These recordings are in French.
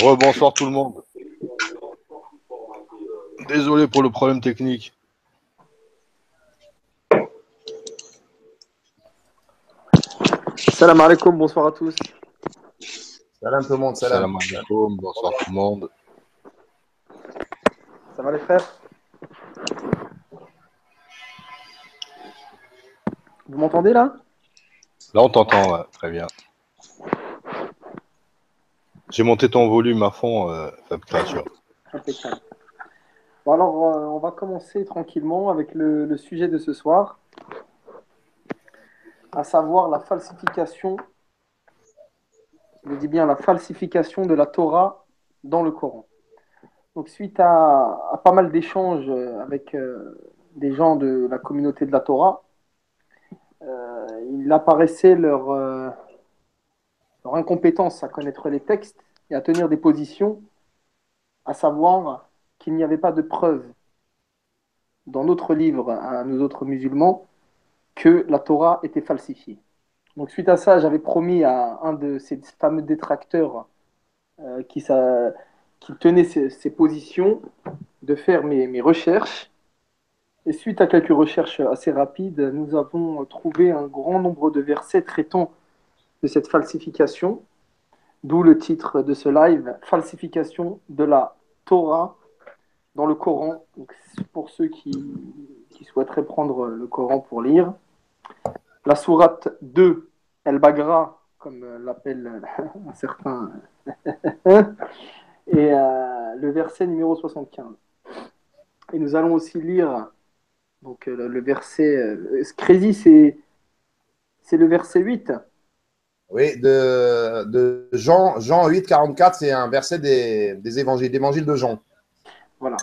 Rebonsoir tout le monde. Désolé pour le problème technique. Salam alaikum, bonsoir à tous. Salam tout le monde, Salam alaikum, bonsoir tout le monde. Ça va les frères? Vous m'entendez là? Là on t'entend, ouais, très bien. J'ai monté ton volume à fond, Fab Créature. Impeccable. Bon alors, on va commencer tranquillement avec le sujet de ce soir, à savoir la falsification, je dis bien la falsification de la Torah dans le Coran. Donc suite à pas mal d'échanges avec des gens de la communauté de la Torah, il apparaissait leur incompétence à connaître les textes et à tenir des positions, à savoir qu'il n'y avait pas de preuve dans notre livre à nous autres musulmans que la Torah était falsifiée. Donc suite à ça, j'avais promis à un de ces fameux détracteurs qui tenait ces positions de faire mes recherches. Et suite à quelques recherches assez rapides, nous avons trouvé un grand nombre de versets traitant de cette falsification, d'où le titre de ce live, Falsification de la Torah dans le Coran. Donc, pour ceux qui souhaiteraient prendre le Coran pour lire. La sourate 2, El-Bagra, comme l'appelle un certain, et le verset numéro 75. Et nous allons aussi lire donc, le verset, Crézy, c'est le verset 8. Oui, de Jean 8, 44, c'est un verset des évangiles, d'évangile de Jean. Voilà.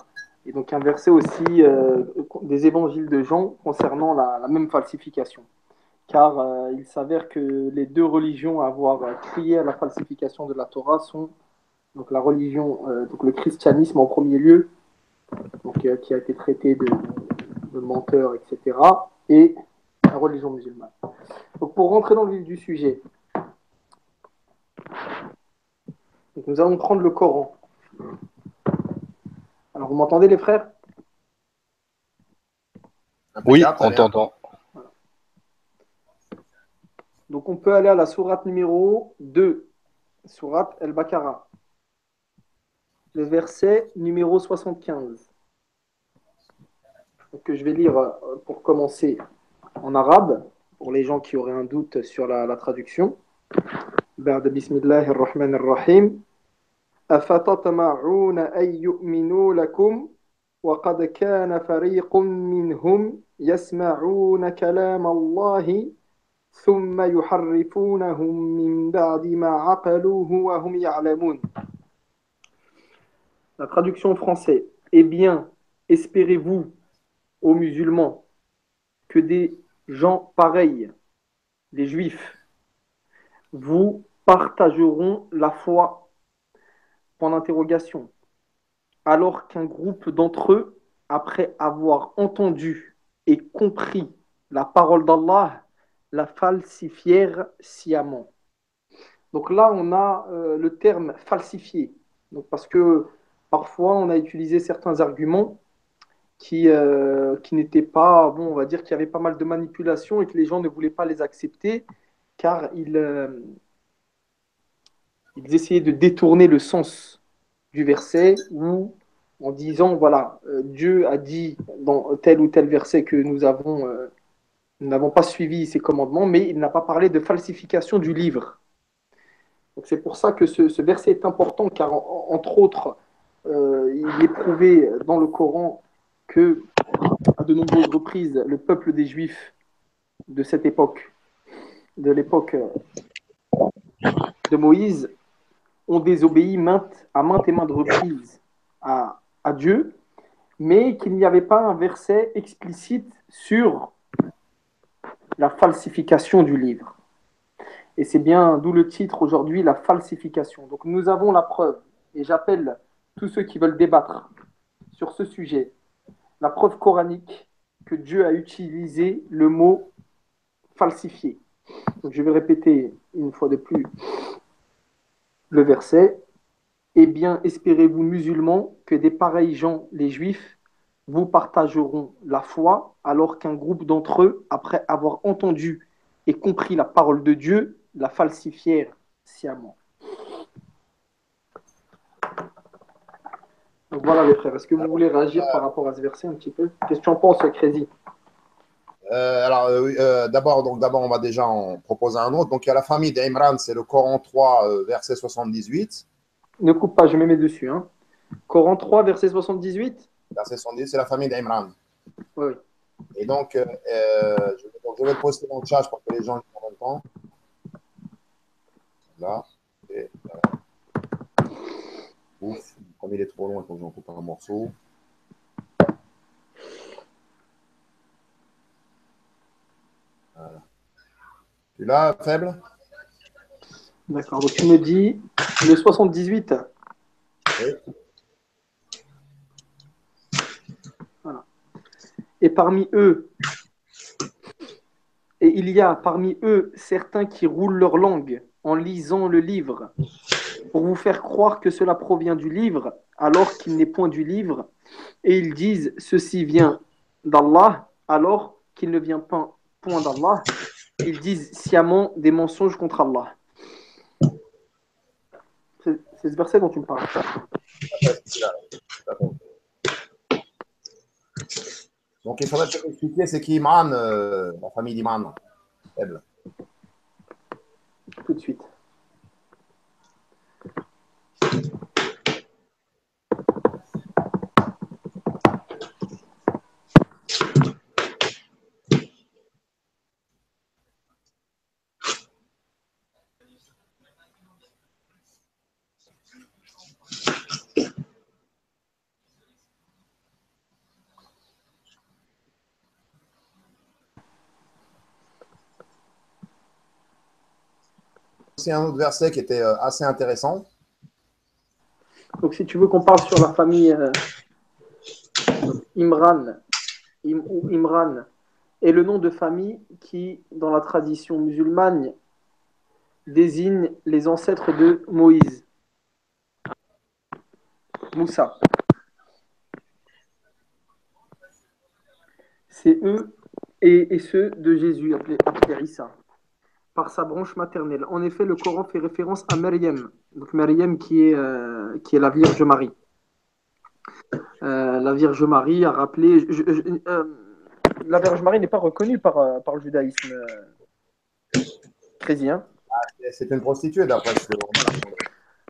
Et donc un verset aussi des évangiles de Jean concernant la même falsification. Car il s'avère que les deux religions à avoir crié à la falsification de la Torah sont donc la religion, donc le christianisme en premier lieu, donc, qui a été traité de menteur, etc., et la religion musulmane. Donc pour rentrer dans le vif du sujet, donc, nous allons prendre le Coran. Alors vous m'entendez les frères? Oui, on t'entend. Voilà. Donc on peut aller à la sourate numéro 2, sourate El-Baqara, le verset numéro 75. Donc, je vais lire pour commencer en arabe, pour les gens qui auraient un doute sur la traduction. بعد بسم الله الرحمن الرحيم أفتطمعون أن يؤمنوا لكم وقد كان فريق منهم يسمعون كلام الله ثم يحرفونه من بعد ما عقلوه وهم يعلمون. La traduction en français. Eh bien, espérez-vous aux musulmans que des gens pareils, les juifs, vous partageront la foi, point d'interrogation, alors qu'un groupe d'entre eux, après avoir entendu et compris la parole d'Allah, la falsifièrent sciemment. Donc là, on a le terme falsifié. Donc parce que parfois, on a utilisé certains arguments qui n'étaient pas, bon, on va dire qu'il y avait pas mal de manipulations et que les gens ne voulaient pas les accepter car ils essayaient de détourner le sens du verset ou en disant, voilà, Dieu a dit dans tel ou tel verset que nous n'avons pas suivi ses commandements, mais il n'a pas parlé de falsification du livre. Donc c'est pour ça que ce verset est important car, entre autres, il est prouvé dans le Coran que à de nombreuses reprises, le peuple des Juifs de cette époque, de l'époque de Moïse, ont désobéi à maintes et maintes reprises à Dieu, mais qu'il n'y avait pas un verset explicite sur la falsification du livre. Et c'est bien d'où le titre aujourd'hui, la falsification. Donc nous avons la preuve, et j'appelle tous ceux qui veulent débattre sur ce sujet la preuve coranique que Dieu a utilisé le mot falsifié. Donc, je vais répéter une fois de plus le verset. Eh bien, espérez-vous, musulmans, que des pareils gens, les juifs, vous partageront la foi, alors qu'un groupe d'entre eux, après avoir entendu et compris la parole de Dieu, la falsifièrent sciemment. Donc voilà les frères, est-ce que vous voulez réagir par rapport à ce verset un petit peu? Qu'est-ce que tu en penses, Crézy? Oui, d'abord, on va déjà en proposer un autre. Donc, il y a la famille d'Imran, c'est le Coran 3, verset 78. Ne coupe pas, je me mets dessus. Hein. Coran 3, verset 78. Verset 78, c'est la famille d'Imran. Oui. Et donc, je vais le poster dans le chat pour que les gens le prennent en même temps. Là. Et, ouf, comme il est trop long, il faut que j'en coupe un morceau. Voilà. Tu l'as, faible? D'accord, donc tu me dis le 78. Oui. Voilà. Et parmi eux, et il y a parmi eux certains qui roulent leur langue en lisant le livre pour vous faire croire que cela provient du livre, alors qu'il n'est point du livre, et ils disent ceci vient d'Allah, alors qu'il ne vient point d'Allah. Ils disent sciemment des mensonges contre Allah. C'est ce verset dont tu me parles. Donc, il faudrait peut-être expliquer c'est qui Imran, la famille d'Imran. Faible. Tout de suite. C'est un autre verset qui était assez intéressant. Donc, si tu veux qu'on parle sur la famille Imran, Imran est le nom de famille qui, dans la tradition musulmane, désigne les ancêtres de Moïse, Moussa. C'est eux et ceux de Jésus, appelé Issa, par sa branche maternelle. En effet, le Coran fait référence à Maryam, donc Maryam qui est la Vierge Marie. La Vierge Marie a rappelé. La Vierge Marie n'est pas reconnue par le judaïsme chrétien. C'est une prostituée, d'après ce que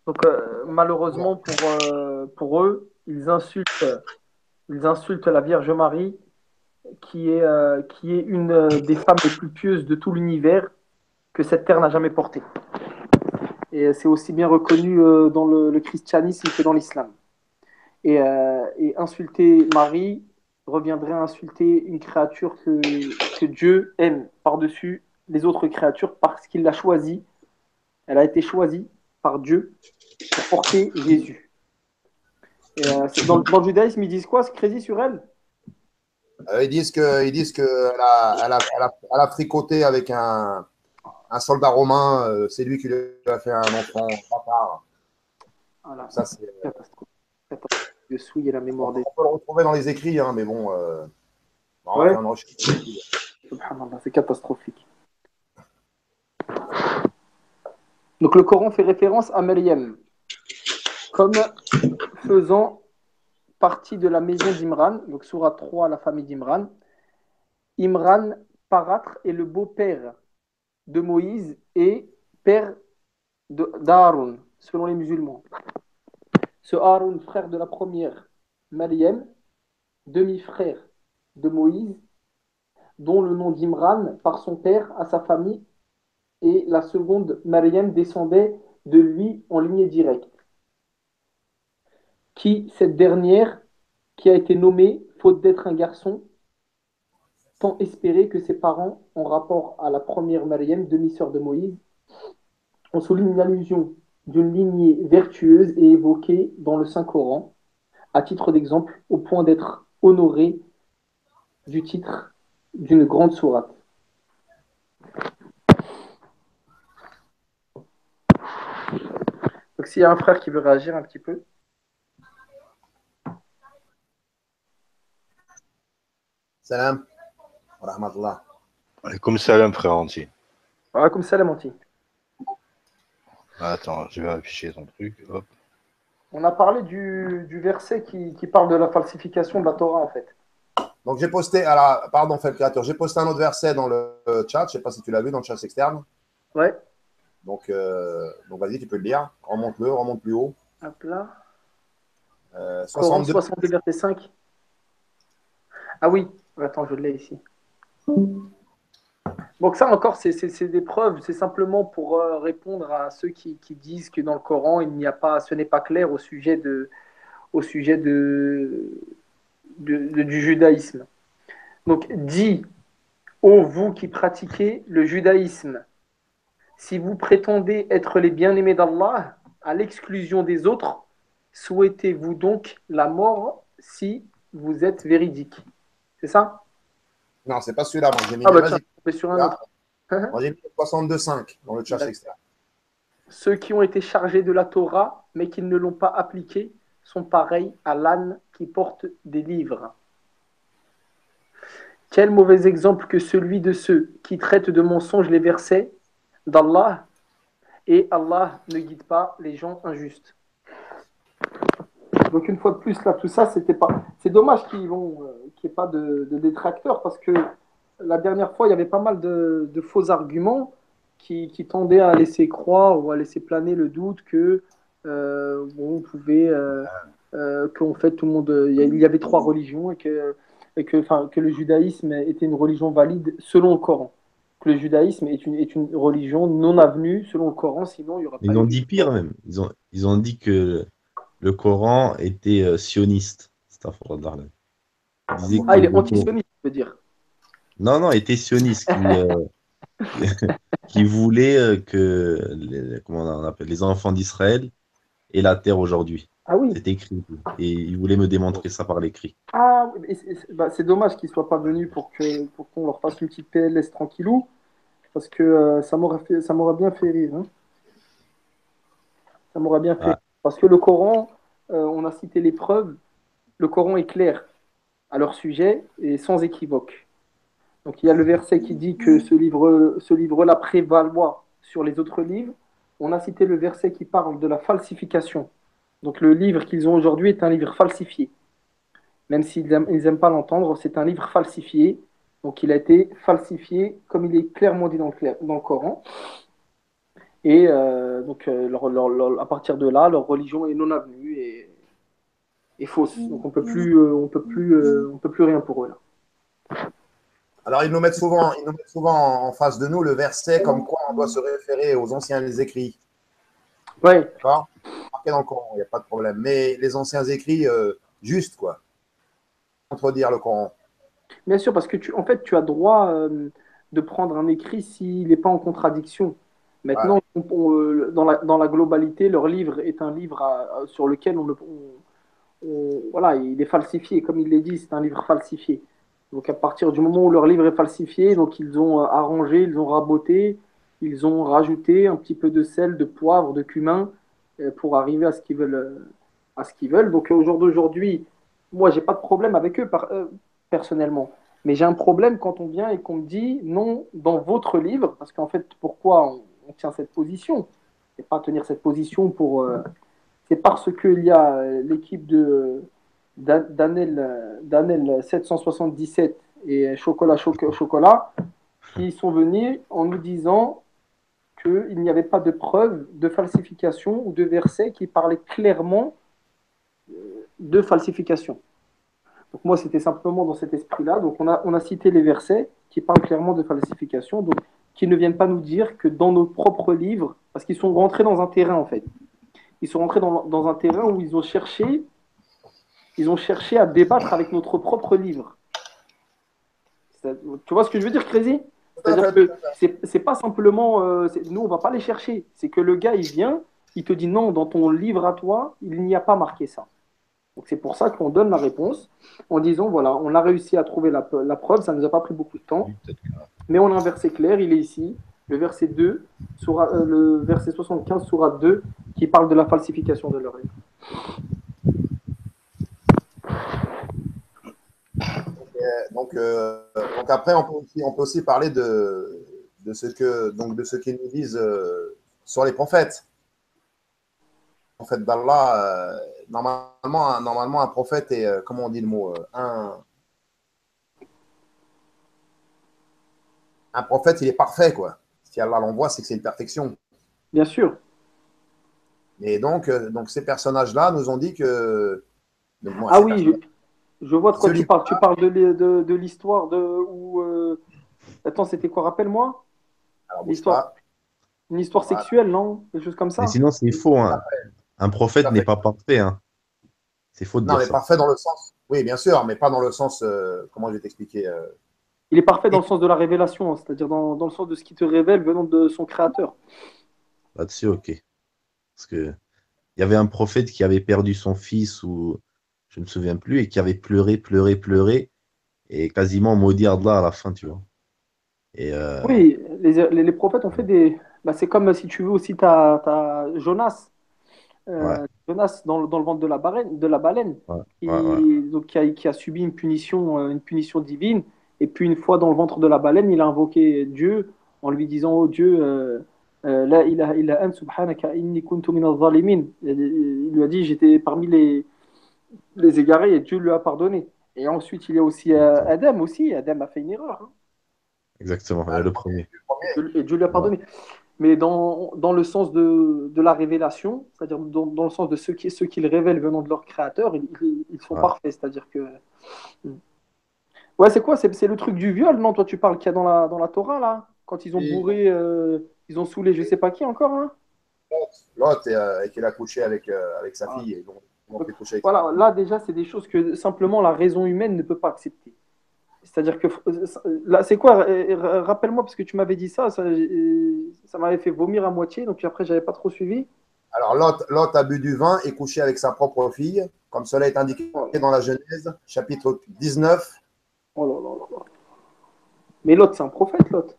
Donc, malheureusement pour eux, ils insultent la Vierge Marie, qui est une des femmes les plus pieuses de tout l'univers que cette terre n'a jamais portée. Et c'est aussi bien reconnu dans le christianisme que dans l'islam. Et insulter Marie reviendrait à insulter une créature que Dieu aime par-dessus les autres créatures parce qu'il l'a choisie. Elle a été choisie par Dieu pour porter Jésus. Et dans le judaïsme, ils disent quoi, ce crédit sur elle? Ils disent qu'elle a fricoté avec un soldat romain. C'est lui qui lui a fait un enfant. Voilà. Ça, c'est Catastrophe. De souiller la mémoire des. On peut le retrouver dans les écrits, hein, mais bon. Ouais. C'est catastrophique. Donc le Coran fait référence à Maryam comme faisant partie de la maison d'Imran, donc Sourate 3, la famille d'Imran. Imran Paratre est le beau-père de Moïse et père d'Aaron, selon les musulmans. Ce Aaron, frère de la première, Maryam, demi-frère de Moïse, dont le nom d'Imran par son père à sa famille, et la seconde, Maryam, descendait de lui en lignée directe. Qui, cette dernière, qui a été nommée, faute d'être un garçon, tant espéré que ses parents, en rapport à la première Maryam, demi-sœur de Moïse, on souligne l'allusion d'une lignée vertueuse et évoquée dans le Saint-Coran, à titre d'exemple, au point d'être honoré du titre d'une grande sourate. Donc s'il y a un frère qui veut réagir un petit peu. Salam. Wa rahmatullah. Comme salam, frère entier. Voilà, comme ça, la menti. Attends, je vais afficher ton truc. Hop. On a parlé du verset qui parle de la falsification de la Torah, en fait. Donc j'ai posté, alors, pardon, fait le créateur, j'ai posté un autre verset dans le chat, je ne sais pas si tu l'as vu dans le chat externe. Ouais. Donc vas-y, tu peux le lire. Remonte-le, remonte plus haut. Hop là. Coran 62. 62, verset 5. Ah oui, attends, je l'ai ici. Donc ça encore, c'est des preuves, c'est simplement pour répondre à ceux qui disent que dans le Coran, il n'y a pas, ce n'est pas clair au sujet du judaïsme. Donc dit, ô vous qui pratiquez le judaïsme, si vous prétendez être les bien-aimés d'Allah, à l'exclusion des autres, souhaitez-vous donc la mort si vous êtes véridique. C'est ça? Non, c'est pas celui-là, moi j'ai mis, Ah mais bah tiens, vas-y. on est sur un Là, autre. moi j'ai mis 62,5 dans le chat D'accord. externe. Ceux qui ont été chargés de la Torah, mais qui ne l'ont pas appliquée, sont pareils à l'âne qui porte des livres. Quel mauvais exemple que celui de ceux qui traitent de mensonges les versets d'Allah, et Allah ne guide pas les gens injustes. Donc une fois de plus, là, tout ça, c'était pas. C'est dommage qu'il n'y ait pas de détracteurs, parce que la dernière fois, il y avait pas mal de faux arguments qui tendaient à laisser croire ou à laisser planer le doute que bon, on pouvait, qu'en fait tout le monde, il y avait trois religions enfin, que le judaïsme était une religion valide selon le Coran. Que le judaïsme est une religion non avenue selon le Coran, sinon il n'y aura Mais pas ils eu ont de dit pire même. Ils ont dit que le Coran était sioniste. Astaghfirullah. Ils disaient que Ah, il est le Coran. antisioniste, je veux dire. Non, non, était sioniste, qui voulait que comment on appelle, les enfants d'Israël aient la terre aujourd'hui. Ah oui. C'est écrit. Et ils voulaient me démontrer ça par l'écrit. Ah, oui, bah, c'est dommage qu'ils ne soient pas venus pour qu'on leur fasse une petite PLS tranquillou, parce que ça m'aurait bien fait rire, hein. Ça m'aurait bien fait rire. Ah, Parce que le Coran, on a cité les preuves, le Coran est clair à leur sujet et sans équivoque. Donc il y a le verset qui dit que ce livre-là prévaloir sur les autres livres. On a cité le verset qui parle de la falsification. Donc le livre qu'ils ont aujourd'hui est un livre falsifié. Même s'ils n'aiment pas l'entendre, c'est un livre falsifié. Donc il a été falsifié, comme il est clairement dit dans le Coran. Et donc à partir de là, leur religion est non avenue et fausse. Donc on peut plus rien pour eux là. Alors ils nous mettent souvent en face de nous le verset comme quoi on doit se référer aux anciens écrits. Ouais. D'accord? Marqué dans le Coran, il n'y a pas de problème. Mais les anciens écrits, juste quoi. Contredire le Coran. Bien sûr, parce que en fait, tu as droit de prendre un écrit s'il n'est pas en contradiction. Ouais. Maintenant, dans la globalité, leur livre est un livre sur lequel voilà, il est falsifié. Comme il l'a dit, c'est un livre falsifié. Donc, à partir du moment où leur livre est falsifié, donc ils ont arrangé, ils ont raboté, ils ont rajouté un petit peu de sel, de poivre, de cumin pour arriver à ce qu'ils veulent. À ce qu'ils veulent. Donc, au jour d'aujourd'hui, moi, j'ai pas de problème avec eux personnellement. Mais j'ai un problème quand on vient et qu'on me dit non, dans votre livre, parce qu'en fait, pourquoi on tient cette position? C'est pas tenir cette position pour. C'est parce qu'il y a l'équipe d'Anel 777 et Chocolat qui sont venus en nous disant qu'il n'y avait pas de preuve de falsification ou de verset qui parlait clairement de falsification. Donc moi, c'était simplement dans cet esprit-là. Donc on a cité les versets qui parlent clairement de falsification, donc qui ne viennent pas nous dire que dans nos propres livres, parce qu'ils sont rentrés dans un terrain en fait. Ils sont rentrés dans un terrain où ils ont cherché à débattre avec notre propre livre. Tu vois ce que je veux dire, Crazy? C'est-à-dire que c'est pas simplement, nous on va pas les chercher. C'est que le gars il vient, il te dit non, dans ton livre à toi, il n'y a pas marqué ça. Donc c'est pour ça qu'on donne la réponse en disant, voilà, on a réussi à trouver la preuve, ça ne nous a pas pris beaucoup de temps, Oui, peut-être que- mais on a un verset clair, il est ici, le verset 2, le verset 75, sourate 2, qui parle de la falsification de leur livre. Donc après, on peut aussi parler de ce qu'ils nous disent sur les prophètes. En fait, d'Allah, normalement, un prophète est, comment on dit le mot, un prophète, il est parfait, quoi. Si Allah l'envoie, c'est que c'est une perfection. Bien sûr. Et donc ces personnages-là nous ont dit que. Donc, moi, Ah ces oui, personnages- je vois de ce quoi tu parles. livre-là, Tu parles de l'histoire de où. Attends, c'était quoi? Rappelle-moi. alors bouge L'histoire, pas. une histoire Voilà, sexuelle, non? Des choses comme Mais ça. sinon, c'est faux, hein. Un tout prophète à n'est fait. pas parfait, hein. C'est faux de Non, dire mais ça. parfait dans le sens. Oui, bien sûr, mais pas dans le sens. Comment je vais t'expliquer Il est parfait dans et- le sens de la révélation, hein, c'est-à-dire dans le sens de ce qui te révèle venant de son créateur. Là-dessus, ok. Parce que il y avait un prophète qui avait perdu son fils ou je ne me souviens plus et qui avait pleuré, pleuré, pleuré et quasiment maudit Allah à la fin, tu vois. Et Oui, les prophètes ont fait des. Bah, c'est comme si tu veux aussi t'as Jonas. ouais, Jonas dans le ventre de la baleine, ouais, ouais, ouais. donc, qui a subi une punition divine. Et puis une fois dans le ventre de la baleine, il a invoqué Dieu en lui disant, oh Dieu, la ilaha illa ant subhanaka inni kuntu minaz zalimin. Il lui a dit, j'étais parmi les égarés et Dieu lui a pardonné. Et ensuite, il y a aussi Adam aussi. Adam a fait une erreur, hein, Exactement, Ah, le premier. et Dieu lui a Ouais, pardonné. Mais dans le sens de la révélation, c'est-à-dire dans le sens de ce qu'ils révèlent venant de leur créateur, ils sont ouais. parfaits. C'est-à-dire que. Ouais, c'est quoi? C'est le truc du viol, non? Toi, tu parles qu'il y a dans la Torah, là? Quand ils ont et- bourré, ils ont saoulé je sais pas qui encore, hein? L'autre, et qu'il a couché avec sa Ah. fille. Ils ont Donc, fait coucher avec sa voilà, fille. là, déjà, c'est des choses que simplement la raison humaine ne peut pas accepter. C'est-à-dire que là, c'est quoi? Rappelle-moi, parce que tu m'avais dit ça m'avait fait vomir à moitié, donc après, j'avais pas trop suivi. Alors, Lot a bu du vin et couché avec sa propre fille, comme cela est indiqué Oh, dans la Genèse, chapitre 19. oh là là là là. Mais l'autre, c'est un prophète, l'autre.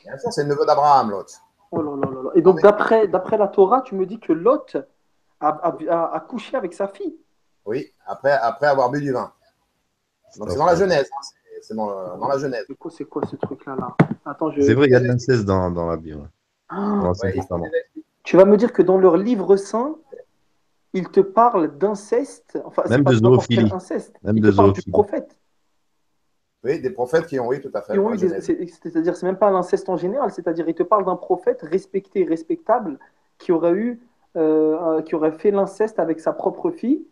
Bien sûr, c'est le neveu d'Abraham, Lot. Oh là là là là. Et Non, donc, mais- d'après la Torah, tu me dis que Lot a couché avec sa fille. oui, après avoir bu du vin. Donc, c'est dans la Genèse. Hein, c'est dans la Genèse. C'est quoi ce truc-là là? Attends, C'est vrai, il y a de l'inceste dans la Bible, dans Ah, l'Ancien Ouais, Testament. tu vas me dire que dans leur livre saint, ils te parlent d'inceste. Enfin, c'est Même pas de n'importe quel zoophilie. inceste. Même Ils te de parlent du zoophilie. prophète. oui, des prophètes qui ont, oui, tout à Qui fait, dans ont la eu Genèse. c'est-à-dire, c'est même pas l'inceste en général. C'est-à-dire, ils te parlent d'un prophète respecté, respectable, qui aurait fait l'inceste avec sa propre fille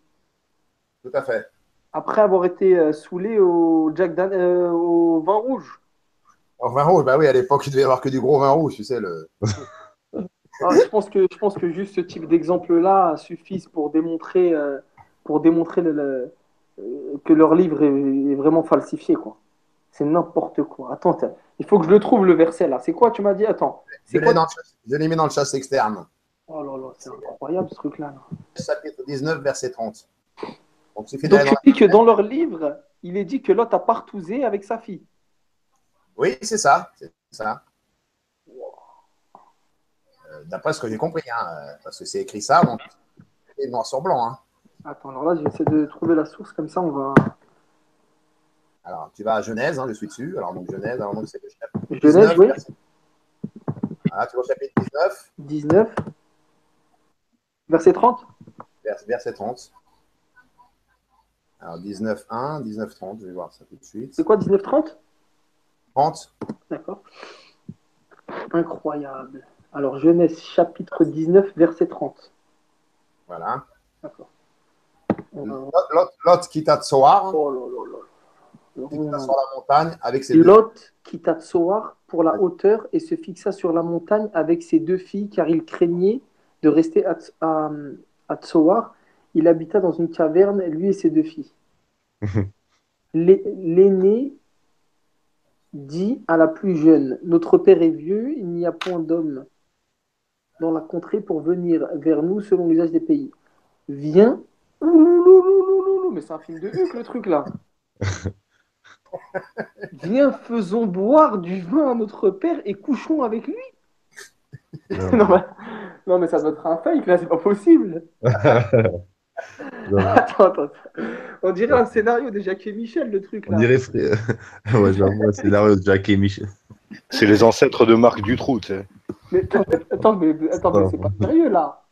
Tout à fait. après avoir été saoulé au vin rouge. En vin rouge, bah oui, à l'époque, il devait y avoir que du gros vin rouge, tu sais. Ah, je pense que juste ce type d'exemple-là suffisent pour démontrer que leur livre est vraiment falsifié, quoi. C'est n'importe quoi. Attends, il faut que je le trouve, le verset, là. C'est quoi, tu m'as dit? Attends, Je c'est quoi? l'ai mis dans le chasse externe. Oh là là, c'est incroyable, ce truc-là, là. Chapitre 19, verset 30. Donc, il suffit Donc, d'aller dans tu la dis que Genèse. dans leur livre, il est dit que Lot a partousé avec sa fille. Oui, c'est ça. C'est ça. D'après ce que j'ai compris, hein, parce que c'est écrit ça, donc c'est noir sur blanc. Hein. Attends, alors là, j'essaie de trouver la source, comme ça, on va. Alors, tu vas à Genèse, hein, je suis dessus. Alors, donc Genèse, alors, donc, c'est le chapitre Genèse, 19, oui. Voilà, tu vois, chapitre 19, 19, verset 30. verset 30. Alors, 19, 1, 19, 30, je vais voir ça tout de suite. C'est quoi, 19, 30? 30, D'accord. Incroyable. Alors, Genèse, chapitre 19, verset 30. voilà. D'accord. Lot quitta Tsoar, Oh là là là. il quitta sur la montagne avec ses deux. Lot quitta Tsoar pour la hauteur et se fixa sur la montagne avec ses deux filles, car il craignait de rester à Tsoar. Il habita dans une caverne, lui et ses deux filles. L'aîné dit à la plus jeune, notre père est vieux, il n'y a point d'homme dans la contrée pour venir vers nous selon l'usage des pays. Viens Oulouloulouloulou, mais c'est un film de Huck, le truc là. Viens, faisons boire du vin à notre père et couchons avec lui. Non, Non, mais, non, mais ça doit être un fake là, c'est pas possible. j'avoue. Attends. On dirait un scénario de Jacques et Michel, le truc On là. dirait frère. Ouais, j'avoue, un scénario de Jack et Michel. C'est les ancêtres de Marc Dutroux, tu sais. Mais attends, mais c'est pas sérieux là.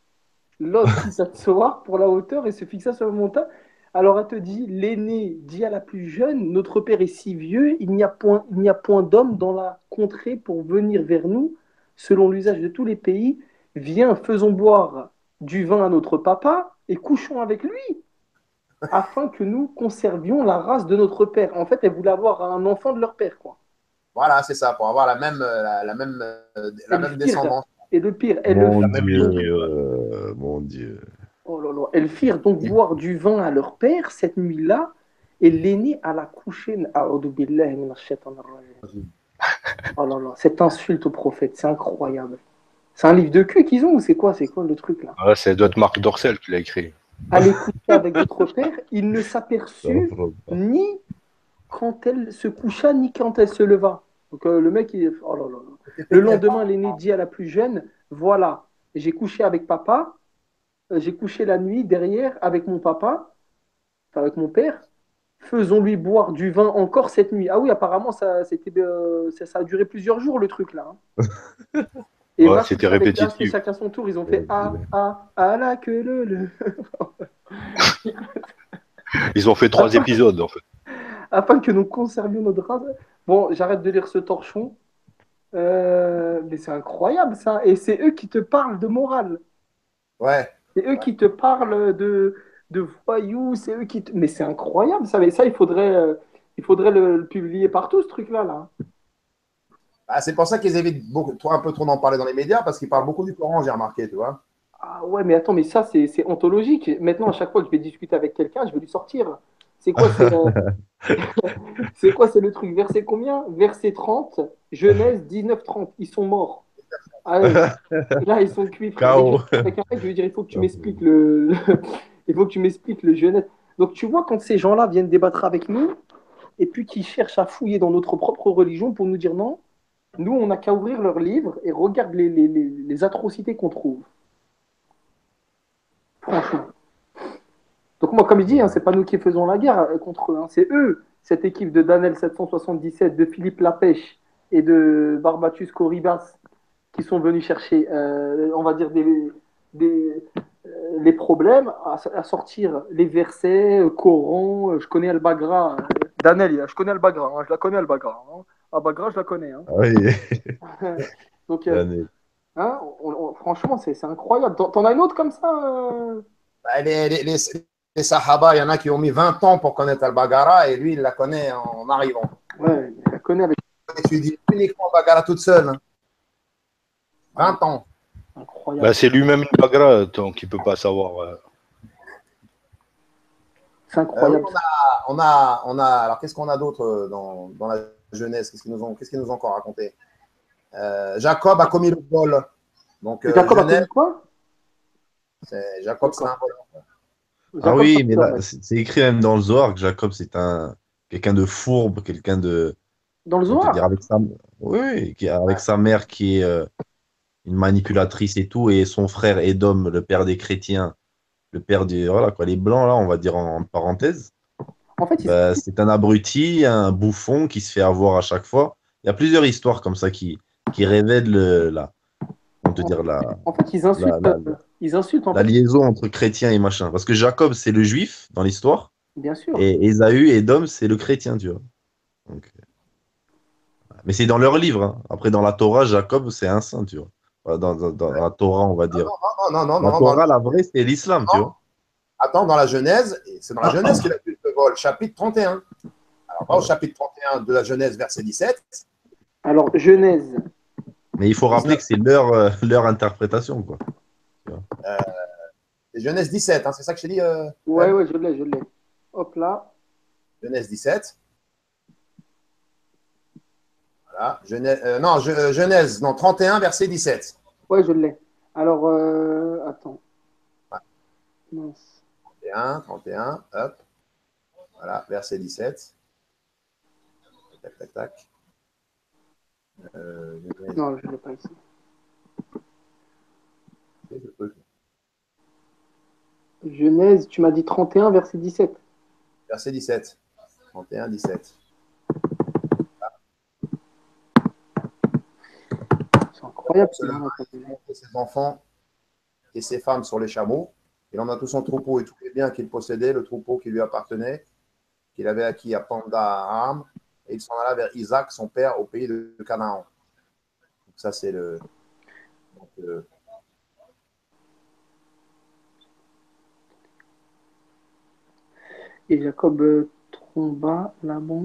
L'autre qui s'assoit pour la hauteur et se fixa sur le montant. Alors elle te dit, l'aîné dit à la plus jeune, notre père est si vieux, il n'y a point d'homme dans la contrée pour venir vers nous, selon l'usage de tous les pays. Viens, faisons boire du vin à notre papa et couchons avec lui, afin que nous conservions la race de notre père. En fait, elle voulait avoir un enfant de leur père, quoi. Voilà, c'est ça, pour avoir Et la le même pire, descendance. et le pire, Mon La même Dieu, lignée. mon Dieu. oh là là. Elles firent donc boire du vin à leur père cette nuit-là, et l'aîné alla coucher. A'udhu billahi minash shaitanir rajim. Oh là là, cette insulte au prophète, c'est incroyable. C'est un livre de cul qu'ils ont ou c'est quoi? C'est quoi le truc là? Ah, c'est doit être Marc Dorcel qui l'a écrit. Aller coucher avec votre père, il ne s'aperçut ni quand elle se coucha, ni quand elle se leva. Donc le mec, oh là là là. Le lendemain, l'aîné dit à la plus jeune, voilà, j'ai couché avec papa, j'ai couché la nuit derrière avec mon papa, enfin, avec mon père. Faisons-lui boire du vin encore cette nuit. Ah oui, apparemment, ça a duré plusieurs jours, le truc là. Et Ouais, Marc, c'était avec là, c'est répétitif. chacun son tour. Ils ont Mon fait Dieu. la queue le. Ils ont fait 3 épisodes, en fait. Afin que nous conservions notre race. Bon, j'arrête de lire ce torchon. Mais c'est incroyable ça. Et c'est eux qui te parlent de morale. Ouais. C'est eux qui te parlent de voyous. C'est eux qui te... Mais c'est incroyable ça. Mais ça, il faudrait le publier partout, ce truc-là. Là. Ah, c'est pour ça qu'ils évitent un peu trop d'en parler dans les médias, parce qu'ils parlent beaucoup du Coran, j'ai remarqué, tu vois. Ah ouais, mais attends, mais ça, c'est ontologique. Maintenant, à chaque fois que je vais discuter avec quelqu'un, je vais lui sortir. C'est quoi, c'est quoi, c'est le truc? Verset combien? Verset 30, Genèse 19-30. Ils sont morts. Ah ouais. Là, ils sont cuits, frère. Dès que je K.O. suis avec un mec, je lui dire, il faut que tu m'expliques il faut que tu m'expliques le Genèse. Donc, tu vois, quand ces gens-là viennent débattre avec nous, et puis qu'ils cherchent à fouiller dans notre propre religion pour nous dire non, nous, on n'a qu'à ouvrir leurs livres et regarde les atrocités qu'on trouve. Franchement. Donc moi, comme je dis, hein, c'est pas nous qui faisons la guerre contre eux, hein, c'est eux, cette équipe de Danel 777, de Philippe Lapêche et de Barbatus Corribas, qui sont venus chercher, on va dire, des, les problèmes, à sortir les versets, Coran, je connais Al-Bagra, Danel, je connais Al-Bagra, hein, je la connais Al-Bagra. Hein. Al-Bagra, je la connais. Hein. Ah oui, Donc, l'année. hein, franchement, c'est incroyable. T'en as une autre comme ça Bah, les Sahaba, il y en a qui ont mis 20 ans pour connaître Al-Bagara, et lui, il la connaît en arrivant. Ouais, je la connais avec Il étudie uniquement Bagara toute seule. 20 ans. incroyable. Bah, c'est lui-même une bagra, donc il peut pas savoir. C'est Oui, incroyable. alors qu'est-ce qu'on a d'autre dans la Genèse? Qu'est-ce qu'ils nous ont encore raconté? Jacob a commis le vol. Donc, Jacob a connu Genèse, quoi? Jacob, c'est un voleur. Ah Jacob oui, mais Parker, là, mec. c'est écrit même dans le Zohar que Jacob, c'est un quelqu'un de fourbe, quelqu'un de, Dans le on te dire, Zohar. oui, avec Ouais. sa mère qui est une manipulatrice et tout, et son frère Édom, le père des chrétiens, le père des, voilà, quoi, les blancs, là, on va dire en parenthèse, En fait, bah, c'est un abruti, un bouffon qui se fait avoir à chaque fois. Il y a plusieurs histoires comme ça qui révèlent on te dire, en fait, la, la, ils insultent en la fait, liaison entre chrétiens et machin. Parce que Jacob, c'est le juif dans l'histoire, bien sûr. et Ésaü et Édom, c'est le chrétien, tu vois. Donc, mais c'est dans leur livre. Hein. Après, dans la Torah, Jacob, c'est un saint, tu vois. Enfin, dans la Torah, on va Ah dire. non, non, non, La non, non, Torah, la vraie, c'est l'islam, tu vois. attends, dans la Genèse, c'est dans la Genèse qu'il a fait le vol, chapitre 31. Alors, va au chapitre 31 de la Genèse, verset 17. Alors, Genèse. Mais il faut rappeler 19, que c'est leur interprétation, quoi. Tu vois. c'est Genèse 17, hein, c'est ça que je t'ai dit, Ouais, Ben? ouais, je l'ai. Hop là. Genèse 17. Voilà. Genèse, non, 31, verset 17. Ouais, je l'ai. Alors, attends. Ouais. Mince. 31, hop. Voilà, verset 17. Tac, tac, tac. Non, je ne l'ai pas ici. Genèse, tu m'as dit 31, verset 17. Verset 17. 31, 17. C'est incroyable. Et ses enfants et ses femmes sur les chameaux. Il en a tout son troupeau et tous les biens qu'il possédait, le troupeau qui lui appartenait, qu'il avait acquis à Pandaham, et il s'en alla vers Isaac, son père, au pays de Canaan. Donc ça, c'est le... Donc, Et Jacob tromba Laban.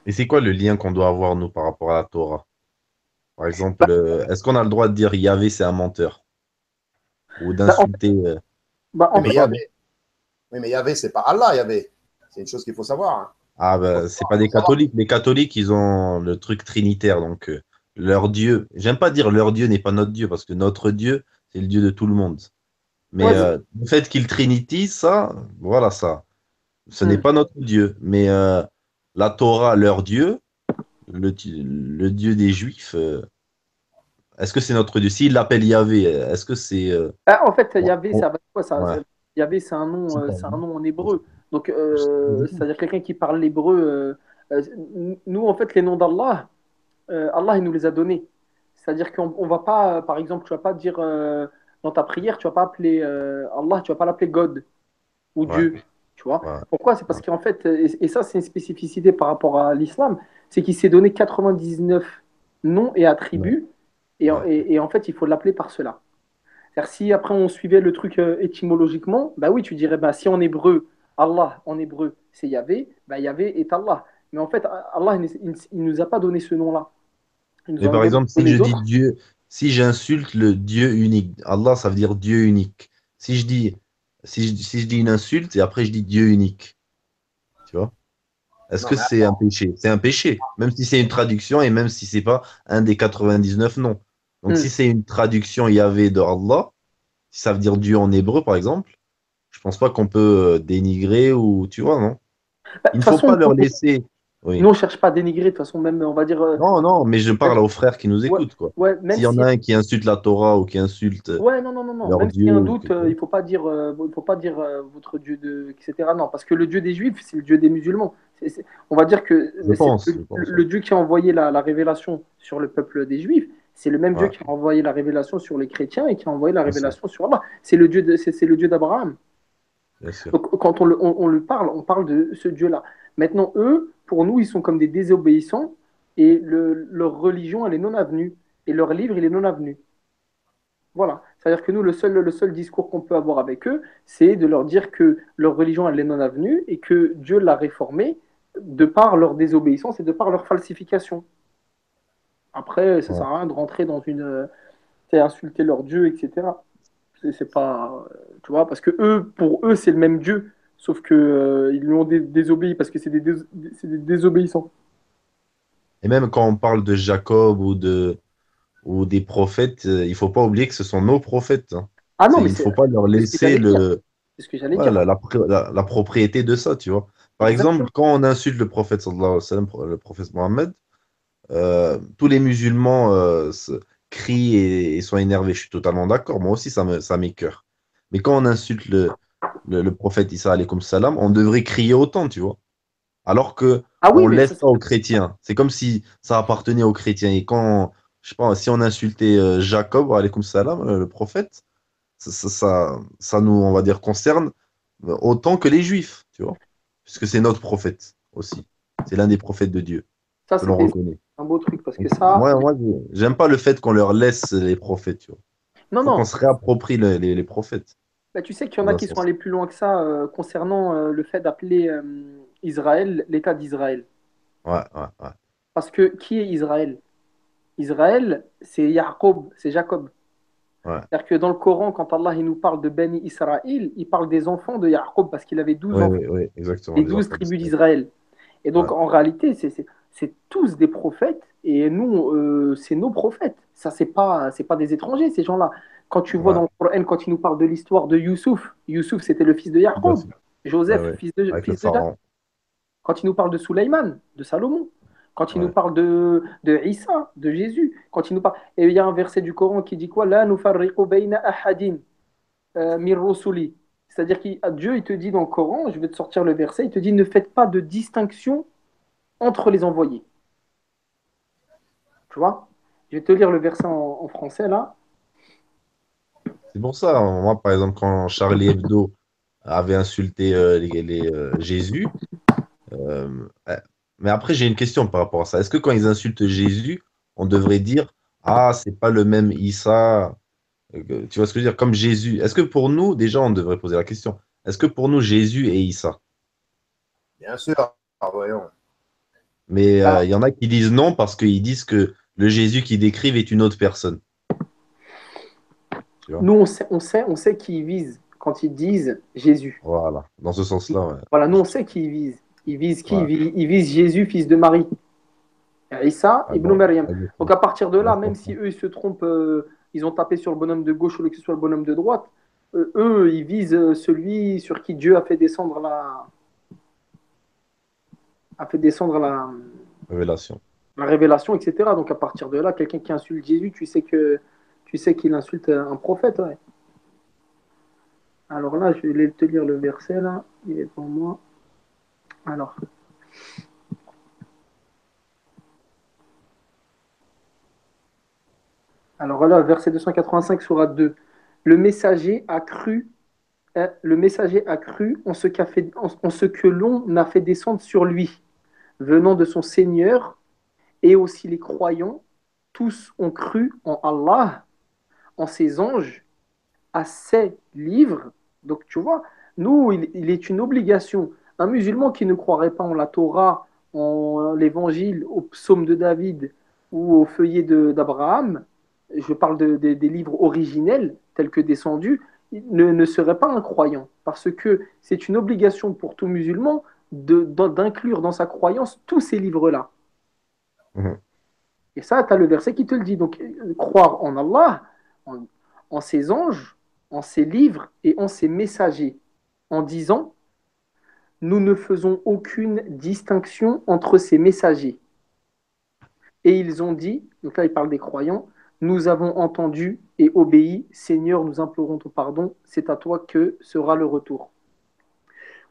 Et c'est quoi le lien qu'on doit avoir, nous, par rapport à la Torah? Par exemple, est-ce qu'on a le droit de dire Yahvé, c'est un menteur? Ou d'insulter. mais Yahvé, oui, mais Yahvé, c'est pas Allah, Yahvé. C'est une chose qu'il faut savoir. Hein. Ah, ben, c'est pas des catholiques. Les catholiques, ils ont le truc trinitaire. Donc, leur Dieu. J'aime pas dire leur Dieu n'est pas notre Dieu, parce que notre Dieu, c'est le Dieu de tout le monde. Mais Ouais, le fait qu'ils trinitisent, ça, voilà, ça. Ce n'est pas notre Dieu. Mais la Torah, leur Dieu, le Dieu des Juifs, est-ce que c'est notre Dieu? S'ils l'appellent Yahvé, est-ce que c'est. En fait, On- Yahvé, ça va de quoi ouais. Yahvé, c'est C'est un nom en hébreu. Donc, pas- c'est-à-dire quelqu'un qui parle l'hébreu. Nous, en fait, les noms d'Allah, Allah, il nous les a donnés. C'est-à-dire qu'on on va pas, par exemple, tu vas pas dire dans ta prière, tu vas pas appeler Allah, tu vas pas l'appeler God ou Ouais, Dieu. Tu vois? ouais, Pourquoi? C'est parce qu'en fait, et ça, c'est une spécificité par rapport à l'islam, c'est qu'il s'est donné 99 noms et ouais, attributs, ouais. et en fait, il faut l'appeler par cela. C'est-à-dire, si après on suivait le truc étymologiquement, bah oui, tu dirais, bah, si en hébreu, Allah en hébreu, c'est Yahvé, bah Yahvé est Allah. Mais en fait, Allah, il nous a pas donné ce nom-là. Il nous Mais en a par exemple, si donné je dis d'autres. Dieu, si j'insulte le Dieu unique, Allah, ça veut dire Dieu unique. Si je dis, si je dis une insulte et après je dis Dieu unique, tu vois, est-ce Non, que mais c'est un péché? C'est un péché, même si c'est une traduction et même si c'est pas un des 99 noms. Donc si Hmm. c'est une traduction Yahvé de Allah, si ça veut dire Dieu en hébreu, par exemple, je pense pas qu'on peut dénigrer ou, tu vois, non? Bah, de Il ne toute faut façon, pas leur laisser. Oui. nous, on cherche pas à dénigrer. De toute façon, même, on va dire, Non, non, mais je parle aux frères qui nous ouais, écoutent, quoi. ouais, même S'il y en si a un qui insulte la Torah ou qui insulte ouais, non, non, non, non. leur Même s'il y a Dieu un ou doute, quelque chose. il faut pas dire votre Dieu etc. Non, parce que le Dieu des Juifs, c'est le Dieu des musulmans. On va dire que Je pense, ouais. le Dieu qui a envoyé la révélation sur le peuple des Juifs, c'est le même Dieu Ouais, qui a envoyé la révélation sur les chrétiens et qui a envoyé la bien sûr, révélation sur Allah. C'est le Dieu c'est le Dieu d'Abraham. bien sûr. Donc quand on le parle, on parle de ce Dieu-là. Maintenant, eux, pour nous, ils sont comme des désobéissants et leur religion, elle est non avenue et leur livre, il est non avenu. Voilà. C'est-à-dire que nous, le seul discours qu'on peut avoir avec eux, c'est de leur dire que leur religion, elle est non avenue et que Dieu l'a réformée de par leur désobéissance et de par leur falsification. Après, ça Ouais. sert à rien de rentrer dans insulter leur Dieu, etc. C'est pas, tu vois, parce que eux, pour eux, c'est le même Dieu, sauf que ils lui ont désobéi parce que c'est des désobéissants. Et même quand on parle de Jacob ou des prophètes, il faut pas oublier que ce sont nos prophètes, hein. Ah non, mais Il ne faut pas leur c'est ce que laisser j'allais dire. C'est ce que j'allais ouais, dire. la propriété de ça, tu vois. Par exemple, Exactement. quand on insulte le prophète, sallallahu alayhi wa sallam, le prophète Mohammed, tous les musulmans crient et sont énervés. Je suis totalement d'accord. Moi aussi, ça m'écoeure. Mais quand on insulte le prophète Isa alayhi salam, on devrait crier autant, tu vois. Alors que Ah oui, on mais laisse ça aux chrétiens. C'est comme si ça appartenait aux chrétiens. Et quand, je sais pas, si on insultait Jacob alayhi salam, le prophète, ça nous, on va dire, concerne autant que les juifs, tu vois. Puisque c'est notre prophète aussi. C'est l'un des prophètes de Dieu ça, que l'on c'était reconnaît. un beau truc parce que Donc, ça, moi, j'aime pas le fait qu'on leur laisse les prophètes, tu vois. non, Faut qu'on non. se réapproprie les prophètes, Bah, tu sais qu'il y en a dans un qui sont sens. allés plus loin que ça concernant le fait d'appeler Israël l'État d'Israël. Ouais, ouais, ouais. Parce que qui est Israël? Israël, c'est Jacob, c'est Jacob. Ouais, C'est-à-dire que dans le Coran, quand Allah il nous parle de Bani Israël, il parle des enfants de Jacob parce qu'il avait 12 ouais, enfants, ouais, ouais, exactement, les les 12 enfants tribus d'Israël. d'Israël. Et donc Ouais, en réalité, c'est tous des prophètes et nous, c'est nos prophètes. Ça, c'est pas des étrangers, ces gens-là. Quand tu vois Ouais, dans le Coran, quand il nous parle de l'histoire de Youssouf, Youssouf, c'était le fils de tout à Jacob. fait. Ouais, Joseph, ouais. Avec le fils de Jacob. pharaon. Quand il nous parle de Souleymane, de Salomon. Quand il nous Ouais. parle de Isa, de Jésus. Quand il nous parle... Et il y a un verset du Coran qui dit quoi? La nufarriqu bayna ahadin min rusuli. C'est-à-dire que Dieu, il te dit dans le Coran, je vais te sortir le verset, il te dit ne faites pas de distinction entre les envoyés. Tu vois? Je vais te lire le verset en français là. C'est pour ça, moi, par exemple, quand Charlie Hebdo avait insulté Jésus, ouais. Mais après, j'ai une question par rapport à ça. Est-ce que quand ils insultent Jésus, on devrait dire, ah, c'est pas le même Issa, tu vois ce que je veux dire, comme Jésus. Est-ce que pour nous, déjà, on devrait poser la question, est-ce que pour nous, Jésus est Issa? Bien sûr. Ah, voyons. Mais Bah, il y en a qui disent non parce qu'ils disent que le Jésus qu'ils décrivent est une autre personne. Tu vois? nous, on sait qui ils visent quand ils disent Jésus. Voilà, dans ce sens-là, ouais. Voilà, nous, on sait qui ils visent. Ils visent qui? Ouais. Ils visent Jésus, fils de Marie. Isa Ah ibn bon, Maryam. Donc exactement. à partir de Ouais, là, je même si comprends. eux ils se trompent, ils ont tapé sur le bonhomme de gauche ou que ce soit le bonhomme de droite, eux ils visent celui sur qui Dieu Révélation. la révélation, etc. Donc à partir de là, quelqu'un qui insulte Jésus, tu sais qu'il insulte un prophète. Ouais. Alors là, je vais te lire le verset là, il est pour moi. Alors, alors là, verset 285 sourate 2. Le messager a cru le messager a cru en ce que l'on a fait descendre sur lui, venant de son Seigneur, et aussi les croyants, tous ont cru en Allah, en ses anges, à ses livres. Donc tu vois, nous, il est une obligation. Un musulman qui ne croirait pas en la Torah, en l'évangile, au psaume de David ou au feuillet d'Abraham, je parle des livres originels tels que descendus, ne serait pas un croyant. Parce que c'est une obligation pour tout musulman d'inclure dans sa croyance tous ces livres-là. Mhm. Et ça, tu as le verset qui te le dit. Donc, croire en Allah, en, en ses anges, en ses livres et en ses messagers, en disant, nous ne faisons aucune distinction entre ces messagers. Et ils ont dit, donc là, il parle des croyants, nous avons entendu et obéi, Seigneur, nous implorons ton pardon, c'est à toi que sera le retour.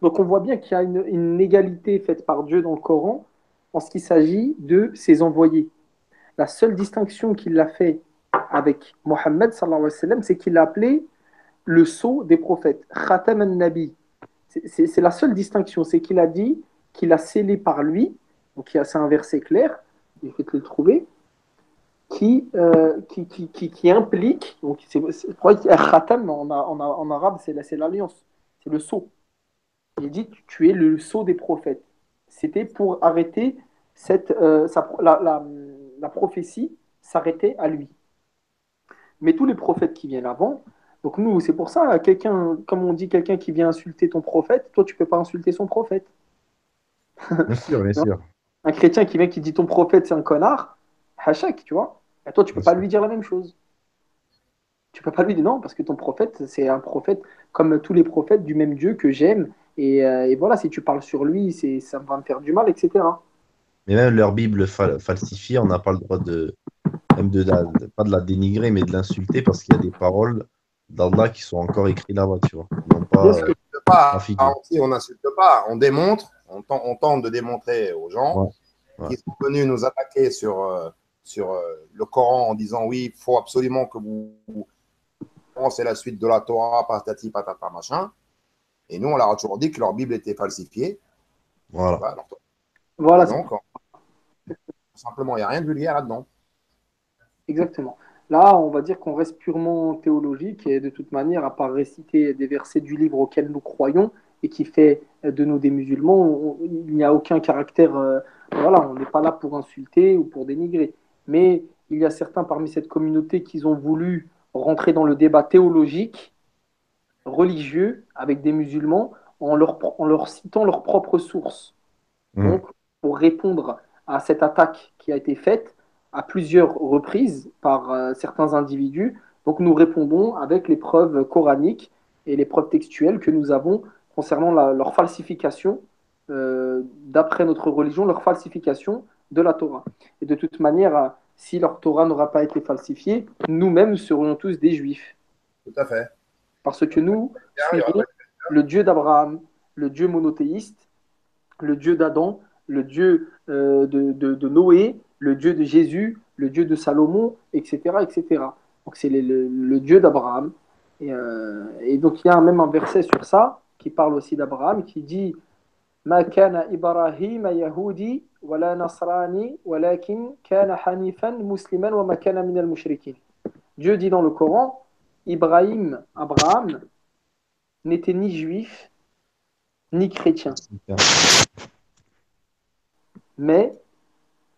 Donc, on voit bien qu'il y a une égalité faite par Dieu dans le Coran en ce qui s'agit de ses envoyés. La seule distinction qu'il a fait avec Mohammed, sallallahu alayhi wa sallam, c'est qu'il l'a appelé le sceau des prophètes, Khatam al-Nabi. C'est la seule distinction, c'est qu'il a dit qu'il a scellé par lui, donc c'est un verset clair, je vais te le trouver, qui implique, donc Khatam en arabe, c'est l'alliance, c'est le sceau. Il dit tu es le sceau des prophètes. C'était pour arrêter la prophétie s'arrêtait à lui. Mais tous les prophètes qui viennent avant, donc nous, c'est pour ça, quelqu'un, comme on dit, quelqu'un qui vient insulter ton prophète, toi, tu ne peux pas insulter son prophète. Bien sûr, bien sûr, Un chrétien qui vient qui dit ton prophète, c'est un connard, hachak, tu vois. Et toi, tu ne bien peux pas sûr. lui dire la même chose. Tu ne peux pas lui dire non, parce que ton prophète, c'est un prophète comme tous les prophètes du même Dieu que j'aime. Et voilà, si tu parles sur lui, ça va me faire du mal, etc. Mais même leur Bible falsifiée, on n'a pas le droit même pas de la dénigrer, mais de l'insulter parce qu'il y a des paroles d'Allah qui sont encore écrites là-bas, tu vois, qui n'ont Bien pas sûr. Pas, trafiqué. on n'insulte pas, on démontre, on tente de démontrer aux gens Ouais, ouais. qui sont venus nous attaquer sur le Coran en disant oui, il faut absolument que c'est la suite de la Torah, patati patata machin. Et nous, on leur a toujours dit que leur Bible était falsifiée. Voilà. Voilà, Voilà, donc, simplement, il n'y a rien de vulgaire là-dedans. exactement. Là, on va dire qu'on reste purement théologique et de toute manière, à part réciter des versets du livre auquel nous croyons et qui fait de nous des musulmans, il n'y a aucun caractère. Voilà, on n'est pas là pour insulter ou pour dénigrer. Mais il y a certains parmi cette communauté qui ont voulu rentrer dans le débat théologique, religieux, avec des musulmans, en leur citant leurs propres sources. Mhm. Donc, pour répondre à cette attaque qui a été faite à plusieurs reprises par certains individus, Donc nous répondons avec les preuves coraniques et les preuves textuelles que nous avons concernant leur falsification, d'après notre religion, leur falsification de la Torah. Et de toute manière, si leur Torah n'aura pas été falsifiée, nous-mêmes serions tous des juifs. Tout à fait. Parce que nous suivons le Dieu d'Abraham, le Dieu monothéiste, le Dieu d'Adam, le Dieu de Noé, le Dieu de Jésus, le Dieu de Salomon, etc. etc. Donc c'est le Dieu d'Abraham. Et donc il y a même un verset sur ça qui parle aussi d'Abraham qui dit Ma kana Ibrahim Yahudi wala Nasrani walakin kana hanifan musliman wa ma kana minal mushrikin. Dieu dit dans le Coran, Abraham, n'était ni juif ni chrétien, mais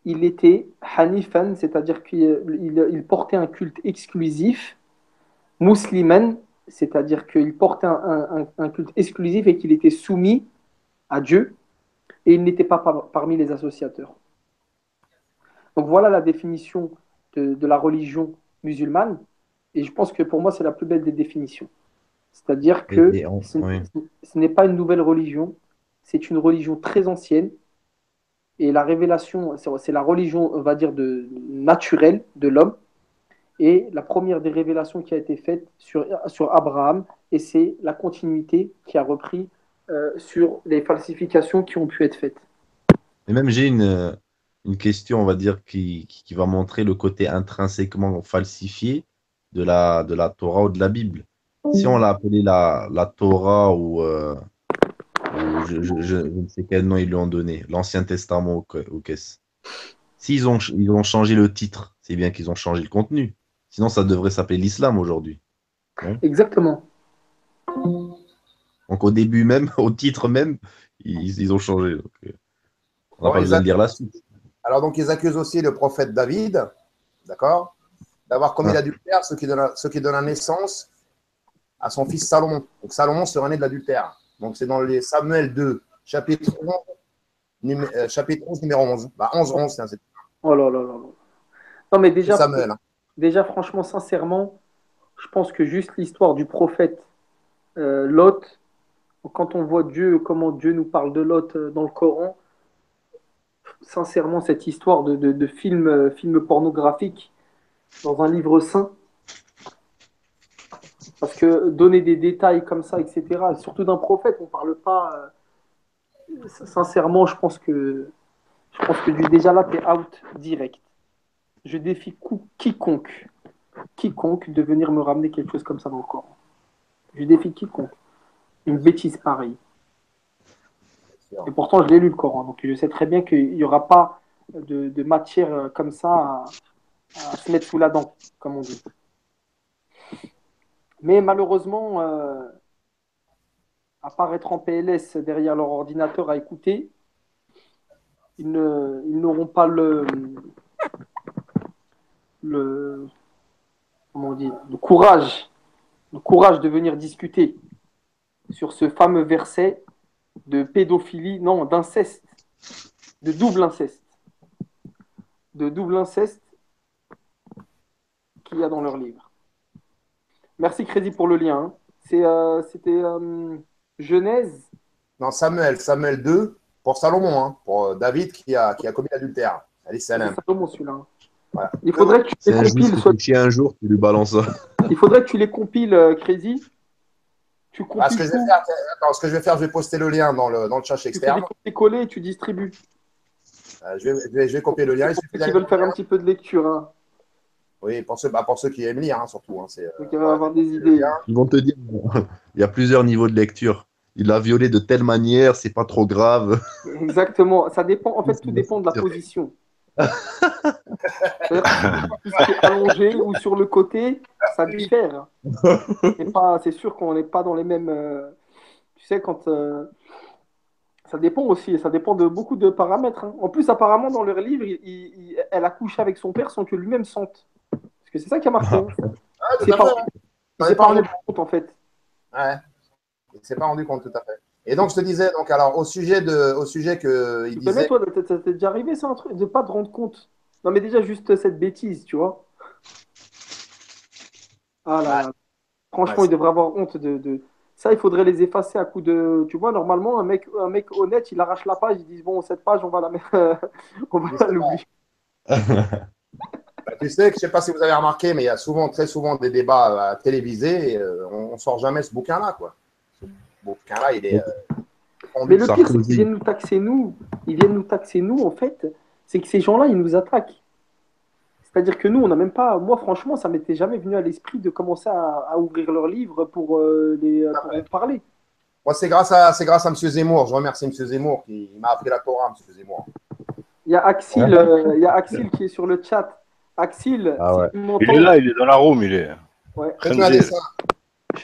il était hanifan, c'est-à-dire qu'il portait un culte exclusif, musliman, c'est-à-dire qu'il portait un culte exclusif et qu'il était soumis à Dieu et il n'était pas parmi les associateurs. Donc voilà la définition de la religion musulmane et je pense que pour moi c'est la plus belle des définitions. C'est-à-dire que ce n'est pas une nouvelle religion, c'est une religion très ancienne et la révélation, c'est la religion, on va dire, naturelle de l'homme et la première des révélations qui a été faite sur Abraham et c'est la continuité qui a repris sur les falsifications qui ont pu être faites. Et même j'ai une question, on va dire, qui va montrer le côté intrinsèquement falsifié de la Torah ou de la Bible. Si on l'a appelé la Torah ou je ne sais quel nom ils lui ont donné, l'Ancien Testament ou qu'est-ce. S'ils ont changé le titre, c'est bien qu'ils ont changé le contenu. Sinon, ça devrait s'appeler l'islam aujourd'hui. Non ? Exactement. Donc au début même, au titre même, ils ont changé. Donc, on n'a pas besoin de lire la suite. Alors donc ils accusent aussi le prophète David, d'accord, d'avoir commis l'adultère, ce qui donne naissance à son fils Salomon. Donc Salomon serait né de l'adultère. Donc c'est dans les Samuel 2, chapitre 11, numéro 11. 11, c'est Oh là là là là. Non mais déjà, Samuel. Déjà franchement, sincèrement, je pense que juste l'histoire du prophète Lot, quand on voit Dieu, comment Dieu nous parle de Lot dans le Coran, sincèrement, cette histoire de film pornographique dans un livre saint, parce que donner des détails comme ça, etc., surtout d'un prophète, on ne parle pas. Sincèrement, je pense que déjà là, tu es out direct. Je défie quiconque de venir me ramener quelque chose comme ça dans le Coran. Je défie quiconque. Une bêtise pareille. Et pourtant, je l'ai lu le Coran, donc je sais très bien qu'il n'y aura pas de matière comme ça à se mettre sous la dent, comme on dit. Mais malheureusement, à part être en PLS derrière leur ordinateur à écouter, ils n'auront pas comment on dit, le courage de venir discuter sur ce fameux verset de pédophilie, non, d'inceste, de double inceste qu'il y a dans leur livre. Merci Crédit pour le lien. C'était Genèse. Non, Samuel 2 pour Salomon, hein, pour David qui a commis l'adultère. Allez, salam. C'est Salomon celui-là. Voilà. Il faudrait que tu les compiles. Un jour, tu lui balances ça. Il faudrait que tu les compiles, Crédit. Tu compiles ce que je vais faire, je vais poster le lien dans le chat externe. Tu fais des copier-coller et tu distribues. Je vais copier le lien. Pour ceux qui veulent faire un petit peu de lecture. Hein. Oui, pour ceux qui aiment lire, hein, surtout. Hein, donc, il va avoir des idées. Ils vont te dire, il y a plusieurs niveaux de lecture. Il l'a violé de telle manière, c'est pas trop grave. Exactement. Ça dépend. En fait, tout dépend de la position. Allongé ou sur le côté, ça diffère. C'est sûr qu'on n'est pas dans les mêmes. Tu sais, quand. Ça dépend aussi. Ça dépend de beaucoup de paramètres. Hein. En plus, apparemment, dans leur livre, elle a couché avec son père sans que lui-même sente. Parce que c'est ça qui a marqué. Hein. Il s'est pas rendu compte, en fait. Ouais. Il ne s'est pas rendu compte, tout à fait. Et donc, je te disais, donc, alors, au sujet que il disait. Mais toi, ça t'est déjà arrivé, ça, un truc, de ne pas te rendre compte. Non, mais déjà, juste cette bêtise, tu vois. Ah là là. Ouais, Franchement, ils devraient avoir honte Ça, il faudrait les effacer à coup de. Tu vois, normalement, un mec honnête, il arrache la page, ils disent, bon, cette page, on va la mettre. On va justement. l'oublier. Bah, tu sais que je sais pas si vous avez remarqué, mais il y a souvent, très souvent des débats télévisés et on sort jamais ce bouquin-là, quoi. Ce bouquin-là, il est Mais pendu. le pire, c'est qu'ils Sarkozy. viennent nous taxer, nous. Ils viennent nous taxer, nous, en fait. C'est que ces gens-là, ils nous attaquent. C'est-à-dire que nous, on n'a même pas. Moi, franchement, ça m'était jamais venu à l'esprit de commencer à ouvrir leurs livres pour en parler. Moi, c'est grâce à M. Zemmour. Je remercie M. Zemmour qui m'a appris la Torah, M. Zemmour. Il y a Axil qui est sur le chat. Axil, Ah si ouais. tu Il est m'entends, là, il est dans la room, il est. ouais, Faites-lui un Khanzir. dessin.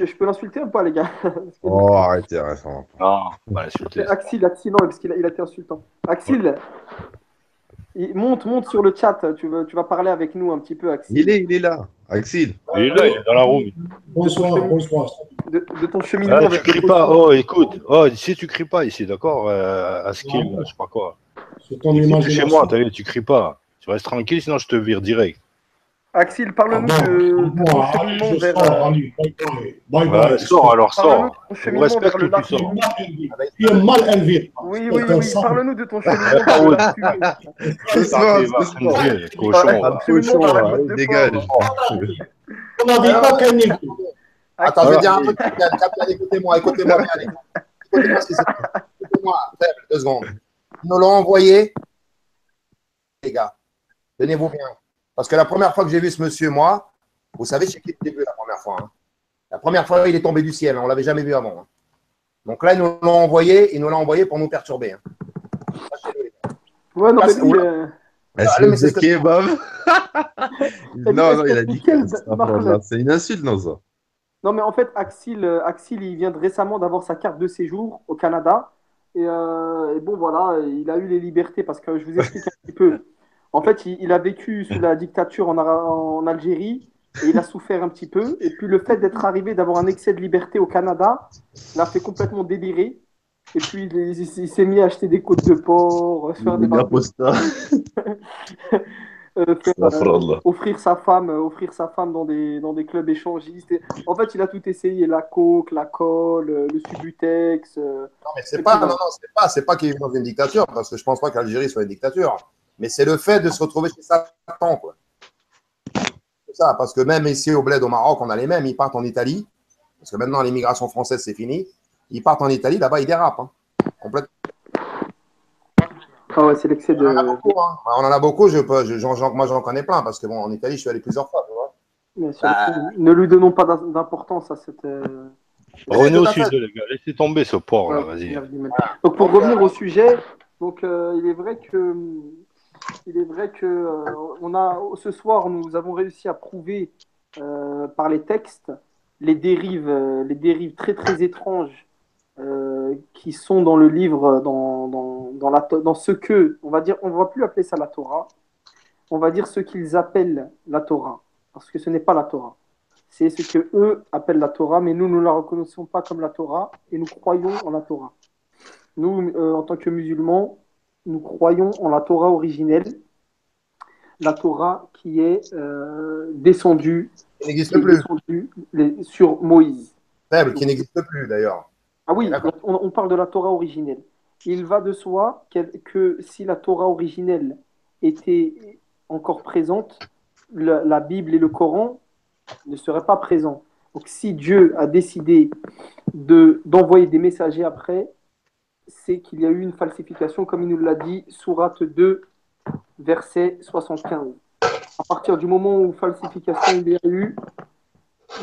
je peux l'insulter ou pas, les gars? Parce que Oh, arrêtez, arrêtez. Non, pas l'insulter. Axil, non, parce qu'il a été insultant. Axil, monte sur le chat. Tu vas parler avec nous un petit peu, Axil, Il est là. Axil. Il est là, il est dans la room. de ton, Bonsoir, chemi- bonsoir. de ton cheminement Tu vers le cries pas. cauchemar. Oh, écoute. Oh, si tu cries pas ici, d'accord à skill, là, je sais pas quoi. C'est ton Ici, t'es chez moi, imagination. tu cries pas. Tu restes tranquille, sinon je te vire direct. Axil, Ah parle-nous bon, de ton bon, allez, cheminement je vers. sors, allez, bye bye. Bye Ouais, bye, sors excuse. alors, Parle-nous de sors. ton On vous cheminement vers respecte le ou tu lac Tu es sors? fumé. mal élevé. Tu es mal élevé. Oui, C'est oui, un oui. sale. Parle-nous de ton cheminement vers le lac fumé. Doucement, Va, doucement. Khanzir, Ton cochon, Un va. cheminement vers cochon, la là. côte Allez, de dégage. porc. On n'a dit Alors, pas qu'un négro. Attends, je vais Axil, dire un truc, Capitaine, écoutez-moi, écoutez-moi bien, les gars. Écoutez-moi, écoutez-moi, faible, 2 secondes. Ils nous l'ont envoyé, les gars. Tenez-vous bien. Parce que la première fois que j'ai vu ce monsieur, moi, vous savez chez qui je l'ai vu la première fois. Hein. La première fois, il est tombé du ciel. Hein. On ne l'avait jamais vu avant. Hein. Donc là, ils nous l'ont envoyé pour nous perturber. Hein. Sachez-le, les gars. ouais, non, Là, mais c'est- lui, allez, mais Espèce c'est de ce que kebab. Non, non, il espèce a de dit quel là. C'est une insulte, non, ça. Non, mais en fait, Axil, il vient récemment d'avoir sa carte de séjour au Canada. Et bon, voilà, il a eu les libertés parce que je vous explique un petit peu. En fait, il a vécu sous la dictature en Algérie et il a souffert un petit peu. Et puis, le fait d'être arrivé, d'avoir un excès de liberté au Canada, l'a fait complètement délirer. Et puis, il s'est mis à acheter des côtes de porc, se faire des Il barbecues. aposta. Astaghfirullah. Offrir sa femme dans des clubs échangistes. En fait, il a tout essayé, la coke, la colle, le Subutex. Non, mais c'est Et puis pas, non, voilà. non, c'est pas qu'il est dans une dictature, parce que je pense pas qu'Algérie soit une dictature. Mais c'est le fait de se retrouver chez Satan, quoi. C'est ça, parce que même ici au Bled, au Maroc, on a les mêmes. Ils partent en Italie, parce que maintenant l'immigration française, c'est fini. Ils partent en Italie, là-bas, ils dérapent. Hein. Complètement. Ah ouais, c'est l'excès On en a de. beaucoup. Hein. On en a beaucoup. Moi, j'en connais plein, parce que bon, en Italie, je suis allé plusieurs fois. Tu vois. Bien sûr, Bah, ne lui donnons pas d'importance à cette. mais Revenez tout au à fait. sujet, les gars. Laissez tomber ce porc, là, Ouais, vas-y. merde, du mal. Donc pour Donc, revenir au sujet, donc il est vrai que on a ce soir nous avons réussi à prouver par les textes les dérives très très étranges qui sont dans le livre, dans ce que on va dire, on va plus appeler ça la Torah, on va dire ce qu'ils appellent la Torah, parce que ce n'est pas la Torah. C'est ce que eux appellent la Torah, mais nous ne la reconnaissons pas comme la Torah et nous croyons en la Torah. Nous, en tant que musulmans, nous croyons en la Torah originelle, la Torah qui n'existe qui est plus. descendue sur Moïse. Faible, qui n'existe plus, d'ailleurs. Ah On est oui, d'accord. on parle de la Torah originelle. Il va de soi que si la Torah originelle était encore présente, la Bible et le Coran ne seraient pas présents. Donc si Dieu a décidé d'envoyer des messagers après, c'est qu'il y a eu une falsification, comme il nous l'a dit, sourate 2, verset 75. À partir du moment où falsification il y a eu,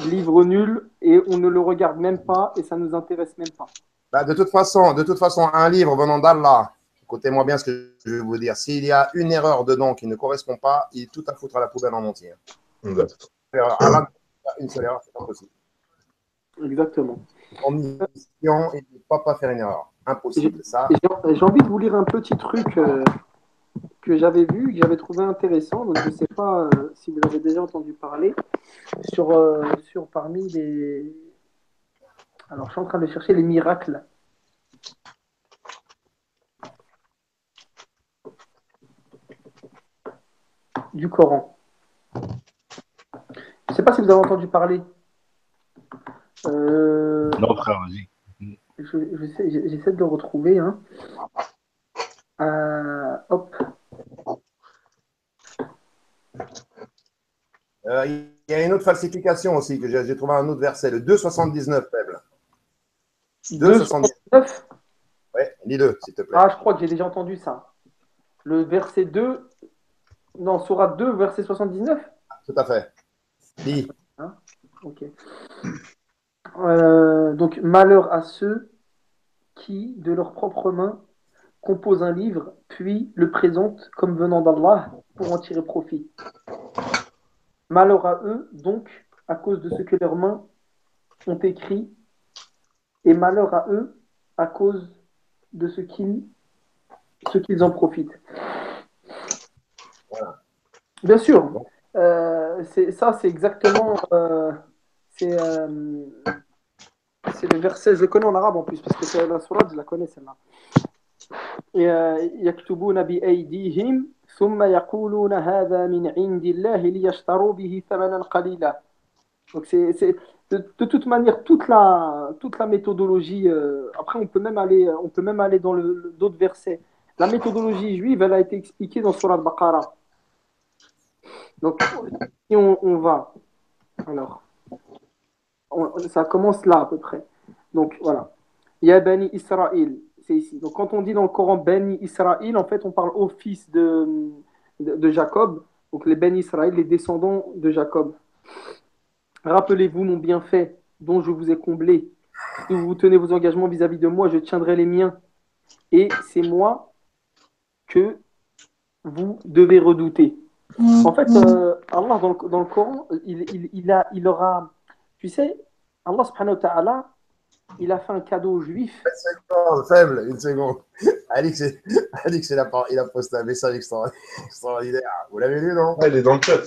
livre nul, et on ne le regarde même pas, et ça ne nous intéresse même pas. Bah, de toute façon, un livre venant d'Allah, écoutez-moi bien ce que je vais vous dire. S'il y a une erreur dedans qui ne correspond pas, il est tout à foutre à la poubelle en entier. Allah, une seule erreur, c'est impossible. Exactement. Omniscient, il ne peut pas faire une erreur. Impossible. Ça, J'ai envie de vous lire un petit truc que j'avais vu, que j'avais trouvé intéressant. Donc, je ne sais pas si vous avez déjà entendu parler sur parmi les. Alors, je suis en train de chercher les miracles du Coran. Je ne sais pas si vous avez entendu parler. Non, frère, vas-y. J'essaie de le retrouver. Hein. Hop. Il y a une autre falsification aussi, que j'ai trouvé un autre verset, le 2,79 faible. 2,79. 2,79. Ouais, lis-le, s'il te plaît. Ah, je crois que j'ai déjà entendu ça. Le verset 2, non, Sourate 2, verset 79. Tout à fait. Lis. Hein, ok. Donc, malheur à ceux qui, de leurs propres mains, composent un livre, puis le présentent comme venant d'Allah pour en tirer profit. Malheur à eux, donc, à cause de ce que leurs mains ont écrit, et malheur à eux, à cause de ce qu'ils en profitent. Voilà. Bien sûr, c'est exactement... c'est le verset, je le connais en arabe en plus, parce que c'est la sourate, je la connais celle-là. يكتبون بأيديهم ثم يقولون هذا من عند الله ليشتروا به ثمنا قليلا. Donc de toute manière toute la méthodologie. Après on peut même aller dans d'autres versets. La méthodologie juive elle a été expliquée dans Surah Al-Baqarah. Donc si on va alors ça commence là à peu près. Donc voilà. Ya Bani Israël, c'est ici. Donc quand on dit dans le Coran Bani Israël, en fait on parle au fils de Jacob. Donc les Bani Israël, les descendants de Jacob. Rappelez-vous mon bienfait dont je vous ai comblé. Si vous tenez vos engagements vis-à-vis de moi, je tiendrai les miens. Et c'est moi que vous devez redouter. En fait, Allah, dans le Coran, il aura... Tu sais, Allah subhanahu wa ta'ala, il a fait un cadeau aux Juifs. Faible, une seconde. Alix, il a posté un message extraordinaire. Vous l'avez lu, non? Ouais, il est dans le chat.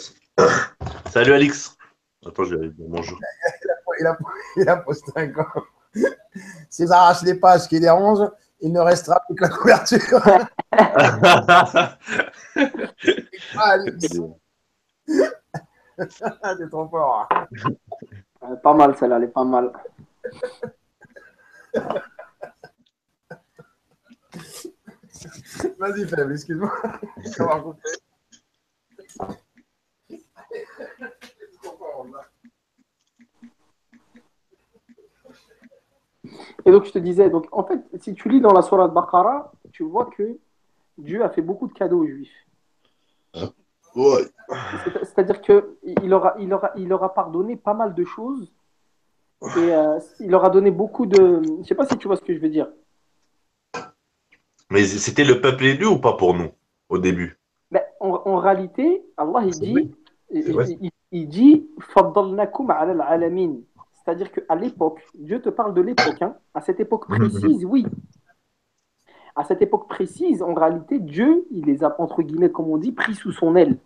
Salut Alix. Attends, je vais aller dire bonjour. Il a posté un corps. S'ils arrachent les pages qui dérangent, il ne restera plus que la couverture. Alix. T'es trop fort. Pas mal celle-là, elle est pas mal. Vas-y, Faible, excuse-moi. On va couper. Et donc je te disais, donc en fait, si tu lis dans la Sourate Baqarah, tu vois que Dieu a fait beaucoup de cadeaux aux Juifs. Ouais. C'est-à-dire qu'il aura pardonné pas mal de choses et il leur a donné beaucoup de... Je ne sais pas si tu vois ce que je veux dire. Mais c'était le peuple élu ou pas pour nous au début? Mais en réalité, Allah C'est vrai. C'est vrai. il dit فَضَّلْنَاكُمْ عَلَى الْعَالَمِينَ. C'est-à-dire qu'à l'époque, Dieu te parle de l'époque, hein, à cette époque précise, oui. À cette époque précise, en réalité, Dieu, il les a, entre guillemets, comme on dit, pris sous son aile.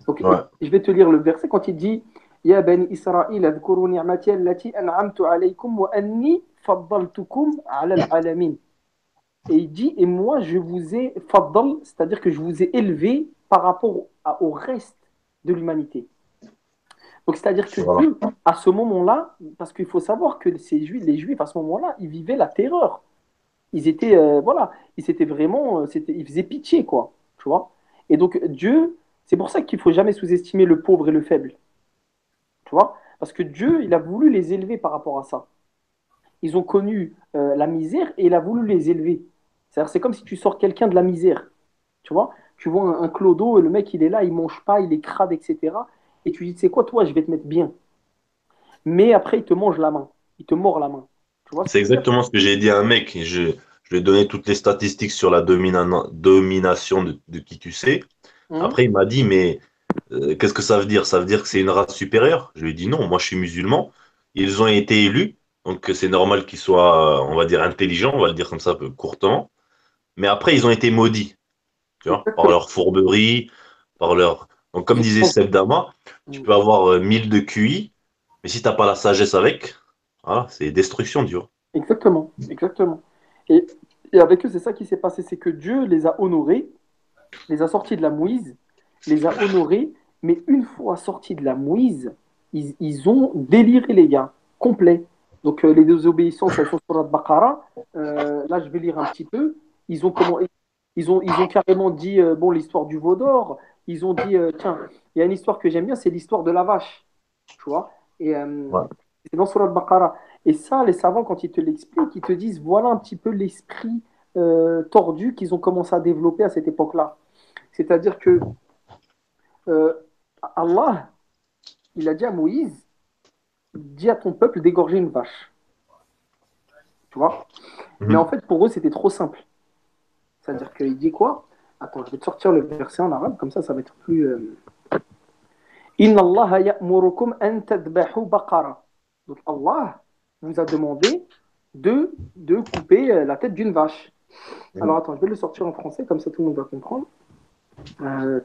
Donc, Ouais. je vais te lire le verset quand il dit Ya bani Israël, adhkuru ni'mati allati an'amtu alaykum wa anni faddaltukum ala al-alamin. Et il dit et moi je vous ai faddal, c'est-à-dire que je vous ai élevé par rapport au reste de l'humanité. Donc c'est-à-dire que Voilà. Dieu, à ce moment-là, parce qu'il faut savoir que les Juifs à ce moment-là, ils vivaient la terreur. Ils étaient voilà, ils étaient vraiment, ils faisaient pitié quoi, tu vois. Et donc Dieu, c'est pour ça qu'il faut jamais sous-estimer le pauvre et le faible, tu vois, parce que Dieu, il a voulu les élever par rapport à ça. Ils ont connu la misère et il a voulu les élever. C'est-à-dire, c'est comme si tu sors quelqu'un de la misère, tu vois. Tu vois un clodo et le mec, il est là, il mange pas, il est crade, etc. Et tu dis, tu sais quoi, toi, je vais te mettre bien. Mais après, il te mange la main, il te mord la main. Tu vois ce C'est que je veux dire? exactement ce que j'ai dit à un mec. Je lui ai donné toutes les statistiques sur la domination de qui tu sais. Après, il m'a dit, mais qu'est-ce que ça veut dire? Ça veut dire que c'est une race supérieure? Je lui ai dit non, moi je suis musulman. Ils ont été élus, donc c'est normal qu'ils soient, on va dire, intelligents, on va le dire comme ça un peu courtement. Mais après, ils ont été maudits, tu vois, par Exactement. leur fourberie, par leur. Donc, comme disait Seb Dama, tu peux avoir 1000 de QI, mais si tu n'as pas la sagesse avec, voilà, c'est destruction, tu vois. Exactement, exactement. Et, et avec eux, c'est ça qui s'est passé, c'est que Dieu les a honorés, les a sortis de la mouise, les a honorés, mais une fois sortis de la mouise, ils ont déliré, les gars, complet. Donc, les désobéissances, elles sont sur la Baqara. Là, je vais lire un petit peu. Ils ont, comment, ils ont carrément dit, bon, l'histoire du veau d'or. Ils ont dit, tiens, il y a une histoire que j'aime bien, c'est l'histoire de la vache. Tu vois? Et Ouais. c'est dans Surat Baqara. Et ça, les savants, quand ils te l'expliquent, ils te disent, voilà un petit peu l'esprit tordu qu'ils ont commencé à développer à cette époque-là. C'est-à-dire que euh, Allah, il a dit à Moïse, dis à ton peuple d'égorger une vache. Tu vois? Mais en Mhm. fait, pour eux, c'était trop simple. C'est-à-dire qu'il dit quoi? Attends, je vais te sortir le verset en arabe, comme ça va être plus. Inna Allah ya'murukum an tadbahu baqara. Donc Allah vous a demandé de couper la tête d'une vache. Alors Mhm. attends, je vais le sortir en français, comme ça tout le monde va comprendre.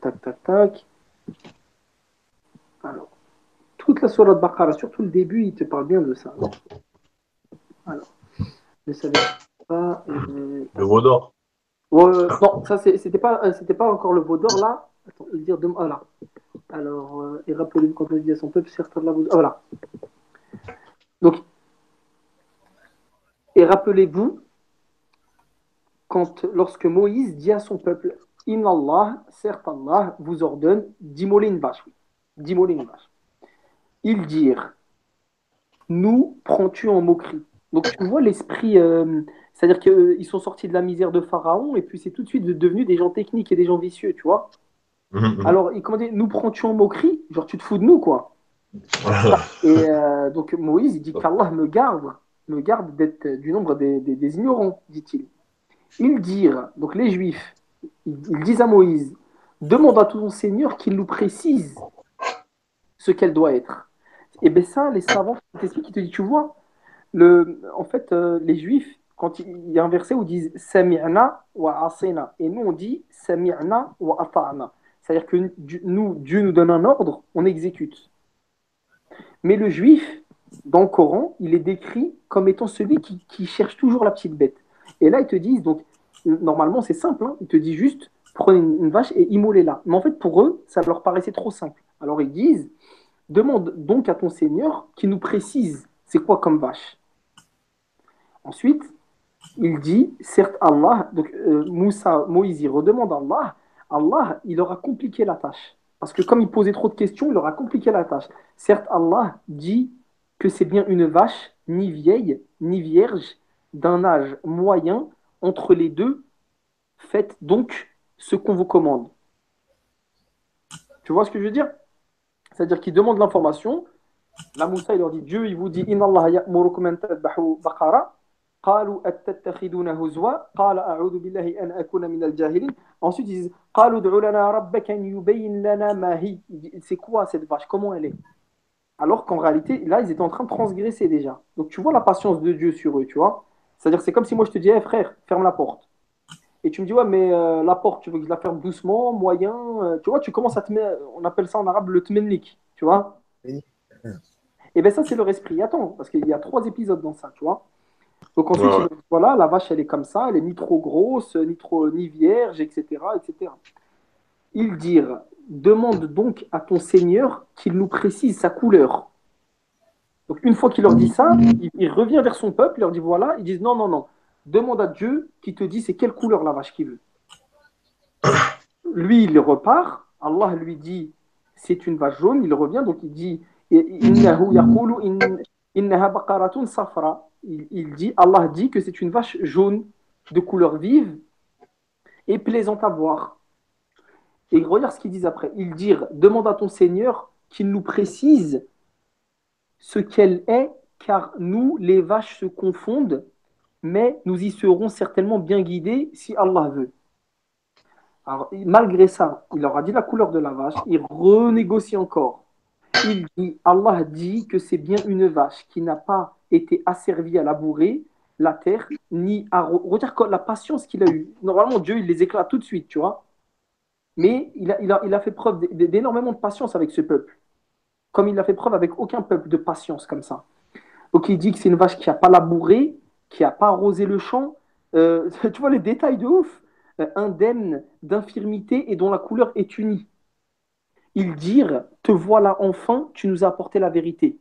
Tac, tac, tac. Alors, toute la sourate Baqara, surtout le début, il te parle bien de ça. Alors, ne savais pas. Le veau d'or. Non, ça c'était pas encore le veau d'or là. Attends, il dire de voilà. Alors, et rappelez-vous quand on dit à son peuple, certains de la vous. Ah, voilà. Donc, et rappelez-vous lorsque Moïse dit à son peuple, Inna Allah, certes Allah, vous ordonne d'immoler une vache. Oui, d'immoler une vache. Ils dirent, nous prends-tu en moquerie. Donc tu vois l'esprit, c'est-à-dire qu'ils sont sortis de la misère de Pharaon et puis c'est tout de suite devenu des gens techniques et des gens vicieux, tu vois. Mhm. Alors, comment dire, nous prends-tu en moquerie? Genre tu te fous de nous, quoi. Et donc Moïse, il dit qu'Allah me garde d'être du nombre des ignorants, dit-il. Ils dirent, donc les Juifs, ils disent à Moïse, demande à ton Seigneur qu'il nous précise ce qu'elle doit être. Et bien ça, les savants t'expliquent, ils te disent, tu vois, en fait, les Juifs, quand il y a un verset où ils disent Sami'na wa asina, et nous on dit Sami'na wa ata'na. C'est-à-dire que nous, Dieu nous donne un ordre, on exécute. Mais le Juif, dans le Coran, il est décrit comme étant celui qui cherche toujours la petite bête. Et là, ils te disent, donc, normalement c'est simple, hein, ils te disent juste prenez une vache et immolez-la. Mais en fait, pour eux, ça leur paraissait trop simple. Alors ils disent demande donc à ton Seigneur qui nous précise c'est quoi comme vache. Ensuite, il dit, certes Allah, donc Moïse, il redemande à Allah, Allah, il leur a compliqué la tâche. Parce que comme il posait trop de questions, il leur a compliqué la tâche. Certes, Allah dit que c'est bien une vache, ni vieille, ni vierge, d'un âge moyen, entre les deux, faites donc ce qu'on vous commande. Tu vois ce que je veux dire? C'est-à-dire qu'il demande l'information, la Moussa, il leur dit, Dieu, il vous dit, Inna Allah ya'murukum an tadbahu baqara. قالوا أتتخذون هزوا قال أعوذ بالله أن أكون من الجاهلين. Ensuite ils disent قالوا ادع لنا ربك أن يبين لنا ما هي. C'est quoi cette vache, comment elle est? Alors qu'en réalité là ils étaient en train de transgresser déjà. Donc tu vois la patience de Dieu sur eux, tu vois. C'est-à-dire c'est comme si moi je te disais hey, frère ferme la porte et tu me dis ouais mais la porte tu veux que je la ferme doucement moyen tu vois tu commences à te mettre on appelle ça en arabe le tmenlik, tu vois. Oui. Et bien ça c'est leur esprit. Attends parce qu'il y a 3 épisodes dans ça, tu vois. Donc Ouais, ensuite, ouais. voilà, la vache, elle est comme ça, elle est ni trop grosse, ni vierge, etc., etc. Ils dirent, demande donc à ton Seigneur qu'il nous précise sa couleur. Donc une fois qu'il leur dit ça, il revient vers son peuple, il leur dit voilà, ils disent non, non, non, demande à Dieu qui te dit c'est quelle couleur la vache qu'il veut. Lui, il repart, Allah lui dit c'est une vache jaune, il revient, donc il dit innahu yaqulu innaha baqaratun safra. Il dit, Allah dit que c'est une vache jaune de couleur vive et plaisante à voir. Et regarde ce qu'ils disent après. Ils dirent, demande à ton Seigneur qu'il nous précise ce qu'elle est, car nous, les vaches se confondent, mais nous y serons certainement bien guidés si Allah veut. Alors, malgré ça, il leur a dit la couleur de la vache, il renégocie encore. Il dit, Allah dit que c'est bien une vache qui n'a pas été asservie à labourer la terre, ni à... Regarde la patience qu'il a eue. Normalement, Dieu, il les éclate tout de suite, tu vois. Mais il a fait preuve d'énormément de patience avec ce peuple, comme il a fait preuve avec aucun peuple de patience comme ça. Donc il dit que c'est une vache qui n'a pas labouré, qui n'a pas arrosé le champ. Tu vois les détails de ouf. Indemne d'infirmité et dont la couleur est unie. ils dirent, te voilà enfin, tu nous as apporté la vérité.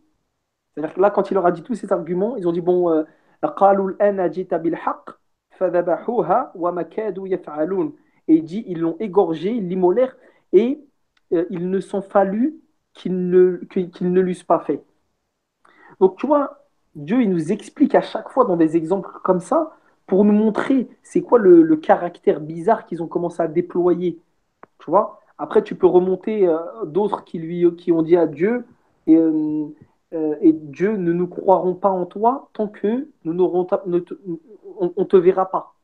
C'est-à-dire que là, quand il leur a dit tous ces arguments, ils ont dit, bon, قالوا الآن جئت بالحق فذبحوها وما كادوا يفعلون. Et il dit, ils l'ont égorgé, ils l'immolèrent, et il ne s'en fallut qu'ils ne l'eussent pas fait. Donc, tu vois, Dieu, il nous explique à chaque fois dans des exemples comme ça pour nous montrer c'est quoi le caractère bizarre qu'ils ont commencé à déployer. Tu vois? Après, tu peux remonter d'autres qui ont dit à Dieu et Dieu ne nous croirons pas en toi tant que nous n'aurons on te verra pas.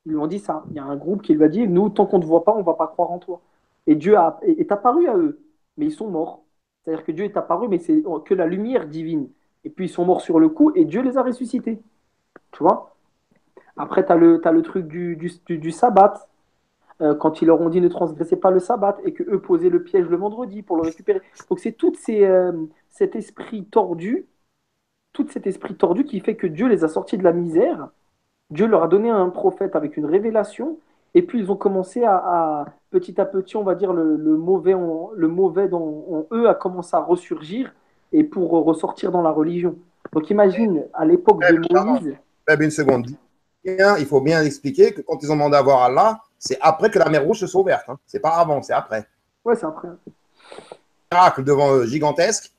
Ils lui ont dit ça. Il y a un groupe qui lui a dit nous, tant qu'on ne te voit pas, on ne va pas croire en toi. Et est apparu à eux, mais ils sont morts. C'est-à-dire que Dieu est apparu, mais c'est que la lumière divine. Et puis ils sont morts sur le coup et Dieu les a ressuscités. Tu vois? Après, t'as le truc du sabbat. Quand ils leur ont dit ne transgressez pas le sabbat et que eux posaient le piège le vendredi pour le récupérer. Donc c'est cet esprit tordu, tout cet esprit tordu qui fait que Dieu les a sortis de la misère. Dieu leur a donné un prophète avec une révélation et puis ils ont commencé petit à petit, on va dire, le mauvais en eux a commencé à ressurgir et pour ressortir dans la religion. Donc imagine, à l'époque de Moïse. Une seconde. Il faut bien expliquer que quand ils ont demandé à voir Allah, c'est après que la mer Rouge se soit ouverte. Hein. C'est pas avant, c'est après. Ouais, c'est après. Miracle devant eux gigantesque,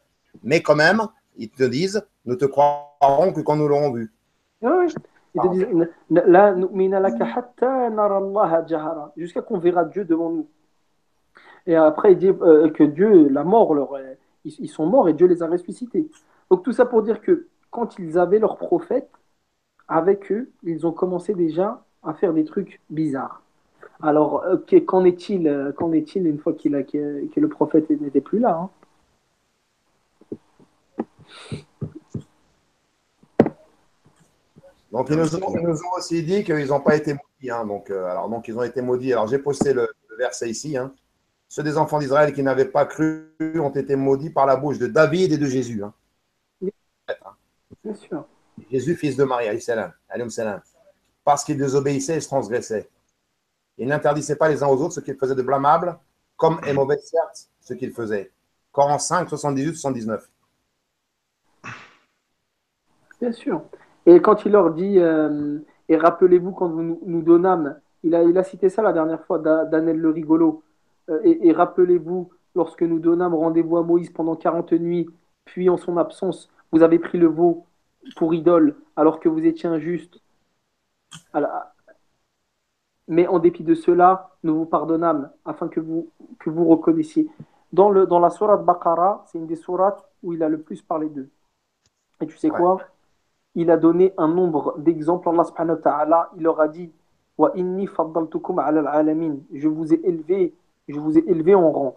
mais quand même, ils te disent ne te croirons que quand nous l'aurons vu. Ouais. Ils te disent la nu'mina laka hatta nara Allah jahara, jusqu'à qu'on verra Dieu devant nous. Et après, il dit que Dieu, la mort, ils sont morts et Dieu les a ressuscités. Donc tout ça pour dire que quand ils avaient leur prophète, avec eux, ils ont commencé déjà à faire des trucs bizarres. Alors, qu'en est-il une fois que le prophète n'était plus là, hein? Donc, ils nous ont aussi dit qu'ils n'ont pas été maudits. Hein. Donc, ils ont été maudits. Alors, j'ai posté le verset ici. Hein. Ceux des enfants d'Israël qui n'avaient pas cru ont été maudits par la bouche de David et de Jésus. Hein. Bien sûr. Jésus, fils de Marie, alayhi salam, parce qu'ils désobéissaient et se transgressaient. Ils n'interdisaient pas les uns aux autres ce qu'ils faisaient de blâmable, comme est mauvais, certes, ce qu'ils faisaient. Coran 5, 78, 79. Bien sûr. Et quand il leur dit, et rappelez-vous quand vous nous donnâmes, il a cité ça la dernière fois, Danel le rigolo, et rappelez-vous, lorsque nous donnâmes rendez-vous à Moïse pendant 40 nuits, puis en son absence, vous avez pris le veau pour idole, alors que vous étiez injuste. Mais en dépit de cela, nous vous pardonnâmes, afin que vous reconnaissiez. Dans la sourate Baqara, c'est une des sourates où il a le plus parlé d'eux. Et tu sais quoi? Il a donné un nombre d'exemples. Allah subhanahu wa ta'ala, il leur a dit Wa inni faddaltukum ala al-alamin. Je vous ai élevé en rang.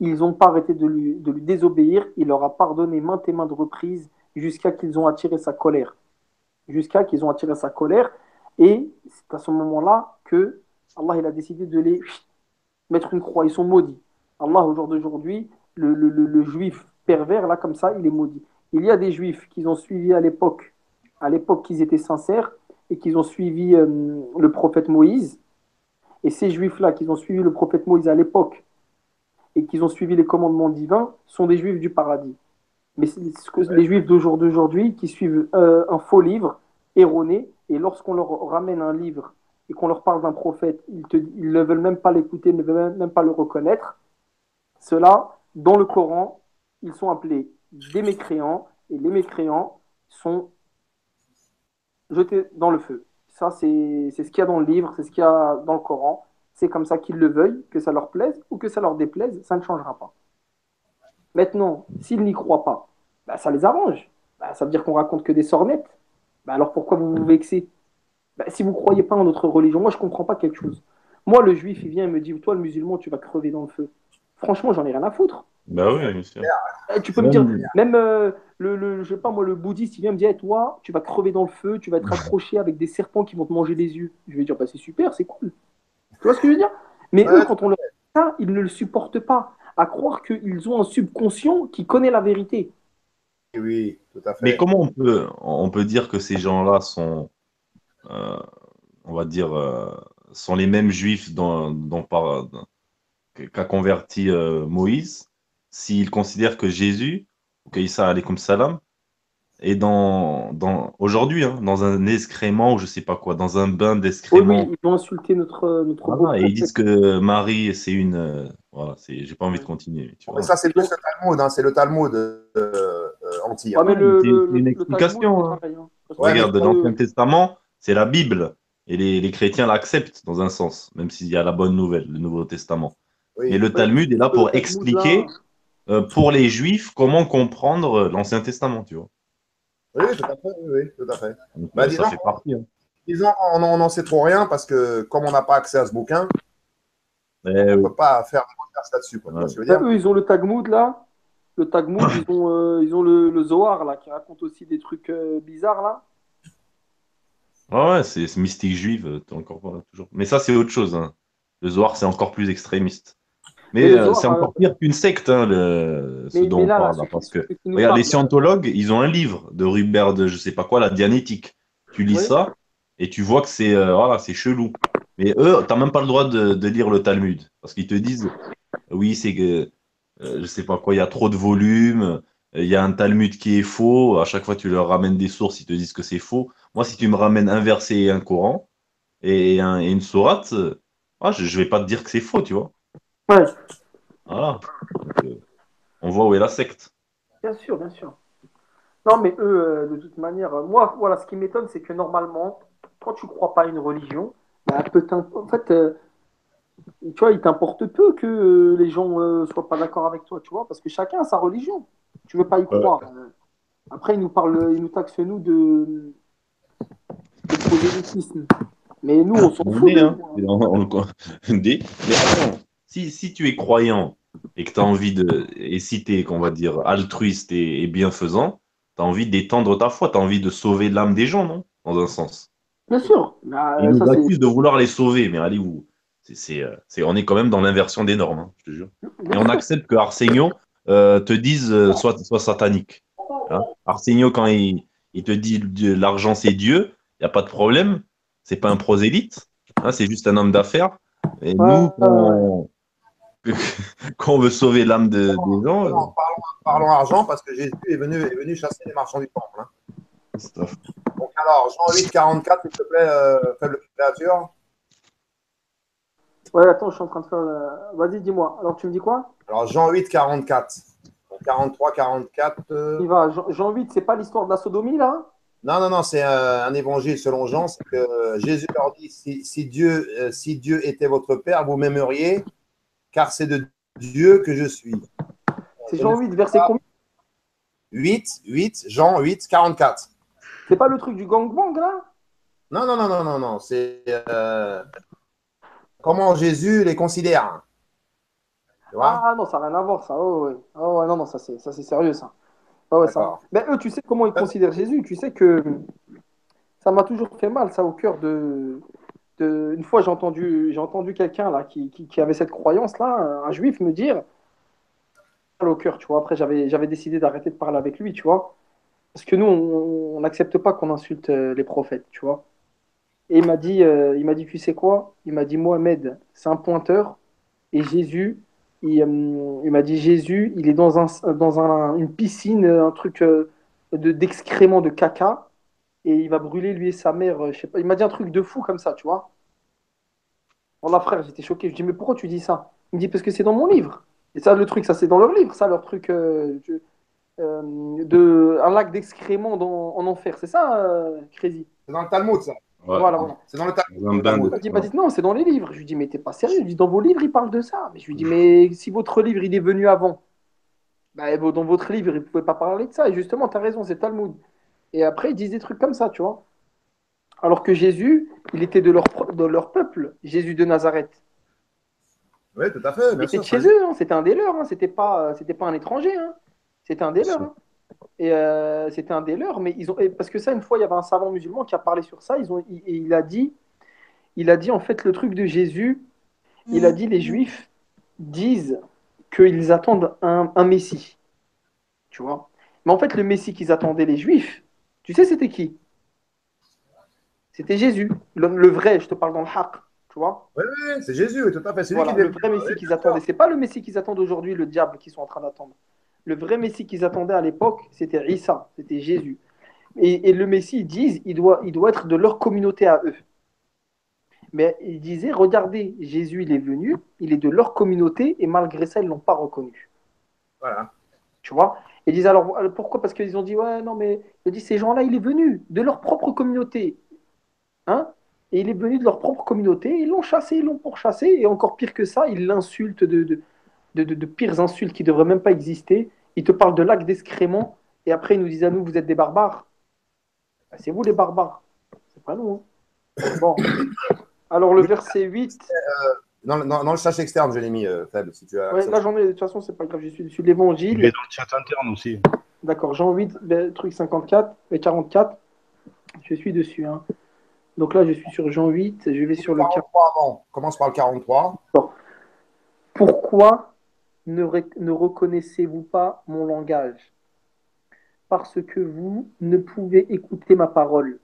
Ils n'ont pas arrêté de lui désobéir. Il leur a pardonné maintes et maintes reprises jusqu'à qu'ils ont attiré sa colère. Et c'est à ce moment-là que Allah il a décidé de les mettre une croix. Ils sont maudits. Allah, au jour d'aujourd'hui, le juif pervers, là, comme ça, il est maudit. Il y a des juifs qui ont suivi à l'époque qu'ils étaient sincères et qu'ils ont suivi le prophète Moïse. Et ces juifs-là qui ont suivi le prophète Moïse à l'époque et qui ont suivi les commandements divins sont des juifs du paradis. Mais c'est les juifs d'aujourd'hui qui suivent un faux livre erroné, et lorsqu'on leur ramène un livre et qu'on leur parle d'un prophète, ils ne veulent même pas l'écouter, ils ne veulent même pas le reconnaître. Ceux-là, dans le Coran, ils sont appelés des mécréants, et les mécréants sont jetés dans le feu. Ça, c'est ce qu'il y a dans le livre, c'est ce qu'il y a dans le Coran. C'est comme ça qu'ils le veuillent, que ça leur plaise ou que ça leur déplaise, ça ne changera pas. Maintenant, s'ils n'y croient pas, bah, ça les arrange. Bah, ça veut dire qu'on raconte que des sornettes. Bah, alors pourquoi vous vous vexez? Bah, si vous ne croyez pas en notre religion, moi je ne comprends pas quelque chose. Moi, le juif, il vient et me dit, toi, le musulman, tu vas crever dans le feu. Franchement, j'en ai rien à foutre. Bah oui, bien sûr. Tu peux me dire, même je sais pas moi, le bouddhiste, il vient me dire, toi, tu vas crever dans le feu, tu vas être accroché avec des serpents qui vont te manger les yeux. Je vais dire, bah, c'est super, c'est cool. Tu vois ce que je veux dire? Mais eux, quand on leur dit ça, ils ne le supportent pas. À croire qu'ils ont un subconscient qui connaît la vérité. Oui, tout à fait. Mais comment on peut dire que ces gens-là sont, on va dire, sont les mêmes juifs qu'a converti Moïse, s'il considère que Jésus, que Issa alaykoum salam, est aujourd'hui, hein, dans un excrément ou je sais pas quoi, dans un bain Oui, d'excréments. oui, ils ont insulté notre beau Voilà, et ils disent prophète. que Marie, c'est une. Voilà, j'ai pas envie de Ouais. continuer. Tu Bon, mais vois. ça, c'est plus le Talmud, hein, c'est le Talmud entier. Ouais, mais Ouais, mais c'est une le Talmud, explication, c'est hein. pareil. Hein. Parce que Ouais, mais Regarde, franchement, l'Ancien Testament, c'est la Bible. Et les chrétiens l'acceptent dans un sens, même s'il y a la bonne nouvelle, le Nouveau Testament. Mais oui. le ouais, Talmud est sauf là que le pour Talmud, là, expliquer pour les Juifs comment comprendre l'Ancien Testament, tu vois. Oui, oui, tout à fait. Oui, oui, tout à fait. Donc, Bah, ça fait partie, hein. disons on n'en sait trop rien parce que comme on n'a pas accès à ce bouquin, Eh on ne oui, peut pas faire de recherche là-dessus. Quoi. Tu vois ouais. ce que je veux dire? eux, ils ont le Talmud, là. Le Talmud, ils ont le Zohar, là, qui raconte aussi des trucs bizarres, là. Ouais, c'est mystique juive, t'es encore pas toujours. Mais ça, c'est autre chose, hein. Le Zohar, c'est encore plus extrémiste. Mais Mais le c'est Zohar, encore pire qu'une secte, hein, ce dont mais on là, parle là. Parce que, ceux qui nous regarde, les parlent, scientologues, ils ont un livre de Rubert de je sais pas quoi, la dianétique. Tu lis oui, ça et tu vois que c'est voilà, c'est chelou. Mais eux, t'as même pas le droit de lire le Talmud. Parce qu'ils te disent, oui, c'est que, je sais pas quoi, il y a trop de volume, il y a un Talmud qui est faux. À chaque fois, tu leur ramènes des sources, ils te disent que c'est faux. Moi, si tu me ramènes un verset et un Coran et une sourate, je vais pas te dire que c'est faux, tu vois. ouais, Voilà. Donc, on voit où est la secte. bien sûr, bien sûr. Non, mais eux, de toute manière, moi, voilà, ce qui m'étonne, c'est que normalement, quand tu crois pas à une religion, bah, en fait, tu vois, il t'importe peu que les gens soient pas d'accord avec toi, tu vois, parce que chacun a sa religion. Tu veux pas y Ouais. croire. Après, ils nous taxent, nous, de prosélytisme. Mais nous, on s'en On fout est, d'eux. hein. Mais attends, si tu es croyant et que tu as envie et si tu es, qu'on va dire, altruiste et bienfaisant, tu as envie d'étendre ta foi, tu as envie de sauver l'âme des gens, non? Dans un sens. Bien sûr. Ils Bah, nous ça, c'est. accusent de vouloir les sauver, mais allez où? On est quand même dans l'inversion des normes, hein, je te jure. Et Bien on sûr. accepte que Arsenio te dise soit satanique. Hein. Arsenio, quand il te dit l'argent c'est Dieu, il n'y a pas de problème. C'est pas un prosélyte, hein, c'est juste un homme d'affaires. Et Ouais, nous, ouais, ouais. quand on veut sauver l'âme des gens, Parlons argent parce que Jésus est venu chasser les marchands du temple. Hein. c'est- Donc alors, Jean 8, 44, s'il te plaît, faible créature. Ouais, attends, je suis en train de faire. Vas-y, dis-moi. Alors, tu me dis quoi? Alors Jean 8, 44. Donc, 43, 44. Il va. Jean 8, c'est pas l'histoire de la sodomie, là? Non, non, non, c'est un évangile selon Jean. C'est que Jésus leur dit si Dieu était votre Père, vous m'aimeriez, car c'est de Dieu que je suis. C'est Jean 8, verset combien? 8, Jean 8, 44. C'est pas le truc du gangbang, là? Non, non, non, non, non, non. C'est comment Jésus les considère. Tu vois? Ah non, ça n'a rien à voir, ça. Oh, ouais. Oh, ouais, non, non, ça c'est sérieux, ça. Ah ouais, ça. D'accord. Mais eux, tu sais comment ils considèrent Jésus? Tu sais que ça m'a toujours fait mal, ça, au cœur Une fois, j'ai entendu quelqu'un là qui avait cette croyance-là, un juif, me dire, mal au cœur, tu vois. Après, j'avais décidé d'arrêter de parler avec lui, tu vois. Parce que nous, on n'accepte pas qu'on insulte les prophètes, tu vois. Et il m'a dit, tu sais quoi? Il m'a dit, Mohamed, c'est un pointeur. Et Jésus, il m'a dit, Jésus, il est une piscine, un truc d'excréments de caca. Et il va brûler lui et sa mère, je sais pas. Il m'a dit un truc de fou comme ça, tu vois. Voilà, frère, j'étais choqué. Je dis, mais pourquoi tu dis ça? Il me dit, parce que c'est dans mon livre. Et ça, le truc, ça, c'est dans leur livre, ça, leur truc un lac d'excréments en enfer. C'est ça, Crazy? C'est dans le Talmud, ça. Ouais, Voilà, voilà. C'est dans le dans un bain Talmud. Il m'a dit, non, c'est dans les livres. Je lui dis, mais t'es pas sérieux? Je lui dis, dans vos livres, ils parlent de ça. Mais je lui dis, mais si votre livre, il est venu avant, bah, dans votre livre, il ne pouvait pas parler de ça. Et justement, tu as raison, c'est Talmud. Et après, ils disent des trucs comme ça, tu vois. Alors que Jésus, il était de leur peuple, Jésus de Nazareth. Oui, tout à fait, Il bien était de sûr. chez eux, hein, c'était un des leurs, hein, c'était pas un étranger, hein, c'était un des leurs. Hein. Et c'était un des leurs, mais parce que ça, une fois, il y avait un savant musulman qui a parlé sur ça, et il a dit en fait le truc de Jésus, il a dit les Juifs disent qu'ils attendent un Messie, tu vois. Mais en fait, le Messie qu'ils attendaient les Juifs, tu sais, c'était qui? C'était Jésus, le vrai, je te parle dans le haq. Tu vois? Oui, oui, c'est Jésus, tout à fait. C'est lui Voilà, qui le devait. vrai Messie qu'ils attendaient. C'est pas le Messie qu'ils attendent aujourd'hui, le diable qu'ils sont en train d'attendre. Le vrai Messie qu'ils attendaient à l'époque, c'était Issa, c'était Jésus. Et le Messie, ils disent, il doit être de leur communauté à eux. Mais ils disaient, regardez, Jésus, il est venu, il est de leur communauté, et malgré ça, ils ne l'ont pas reconnu. Voilà. Tu vois? Ils disent alors pourquoi? Parce qu'ils ont dit, ouais, non, mais ils disent, ces gens-là, il est venu de leur propre communauté. Hein? Et il est venu de leur propre communauté, ils l'ont chassé, ils l'ont pourchassé, et encore pire que ça, ils l'insultent de pires insultes qui ne devraient même pas exister. Ils te parlent de lac d'excréments, et après ils nous disent à nous, vous êtes des barbares. Ben, c'est vous les barbares, c'est pas nous. Hein. Bon, alors le verset 8. Dans le sachet externe, je l'ai mis, Fab, si tu as Ouais, accès. là j'en ai, de toute façon, c'est pas grave, je suis dessus Il est l'évangile. dans le chat interne aussi. D'accord, Jean 8, truc 54, et 44, je suis dessus. Hein. Donc là, je suis sur Jean 8, je vais sur le 40. 43 avant. Commence par le 43. Pourquoi ne reconnaissez-vous pas mon langage? Parce que vous ne pouvez écouter ma parole.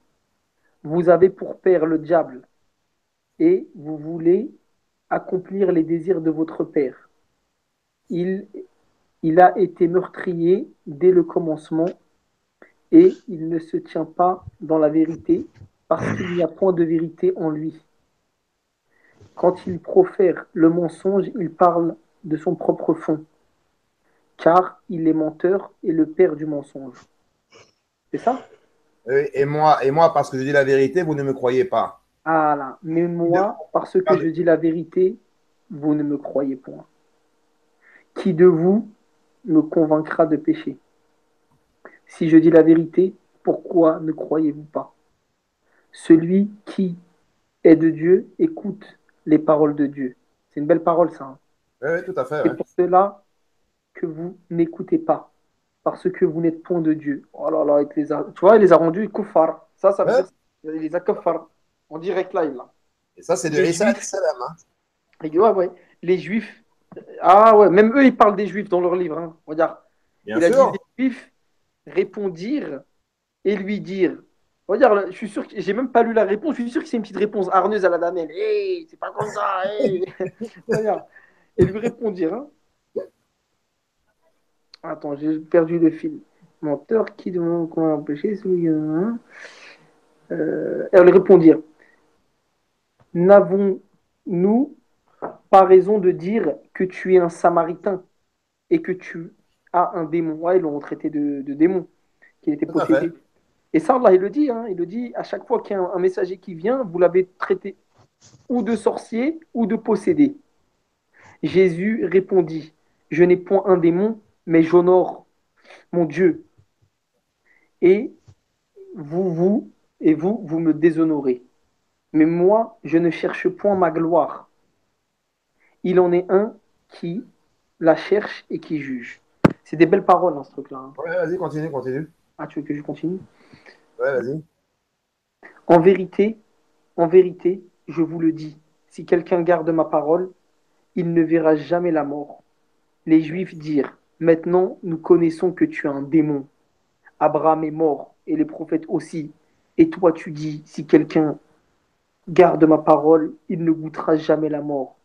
Vous avez pour père le diable, et vous voulez accomplir les désirs de votre père. Il, il a été meurtrier dès le commencement, et il ne se tient pas dans la vérité, parce qu'il n'y a point de vérité en lui. Quand il profère le mensonge, il parle de son propre fond, car il est menteur et le père du mensonge. C'est ça? Et moi, parce que je dis la vérité, vous ne me croyez pas. Ah là, mais moi, parce que je dis la vérité, vous ne me croyez point. Qui de vous me convaincra de péché? Si je dis la vérité, pourquoi ne croyez-vous pas? Celui qui est de Dieu écoute les paroles de Dieu. C'est une belle parole, ça. Hein. Oui, oui, tout à fait. C'est Ouais. pour cela que vous n'écoutez pas, parce que vous n'êtes point de Dieu. Oh là là, tu vois, il les a rendus kuffar. Ça veut Ouais. dire, il les a kuffar. En direct live, là. Et ça, c'est de Les Isa Juifs, alayhi salam. Hein. ouais, ouais. Les Juifs, ah ouais, même eux, ils parlent des Juifs dans leur livre. Hein. Regarde, Bien il a dit sûr. les Juifs répondirent et lui dirent. Regarde, je suis sûr que j'ai même pas lu la réponse, je suis sûr que c'est une petite réponse hargneuse à la damelle. Hé, c'est pas comme ça. Hey. Regarde. Et lui répondirent. Hein. Attends, j'ai perdu le fil. Menteur qui demande qu'on a empêché celui. Elles répondirent. N'avons-nous pas raison de dire que tu es un Samaritain et que tu as un démon? Ouais, ils l'ont traité de démon, qu'il était Tout à fait. possédé. Et ça, Allah, il le dit, hein, il le dit, à chaque fois qu'il y a un messager qui vient, vous l'avez traité ou de sorcier ou de possédé. Jésus répondit, je n'ai point un démon, mais j'honore mon Dieu. Et vous, vous me déshonorez. Mais moi, je ne cherche point ma gloire. Il en est un qui la cherche et qui juge. C'est des belles paroles, hein, ce truc-là. Hein. Ouais, vas-y, continue, continue. Ah, tu veux que je continue? Ouais, vas-y. En vérité, je vous le dis, si quelqu'un garde ma parole, il ne verra jamais la mort. Les Juifs dirent, maintenant nous connaissons que tu es un démon. Abraham est mort et les prophètes aussi. Et toi tu dis, si quelqu'un garde ma parole, il ne goûtera jamais la mort.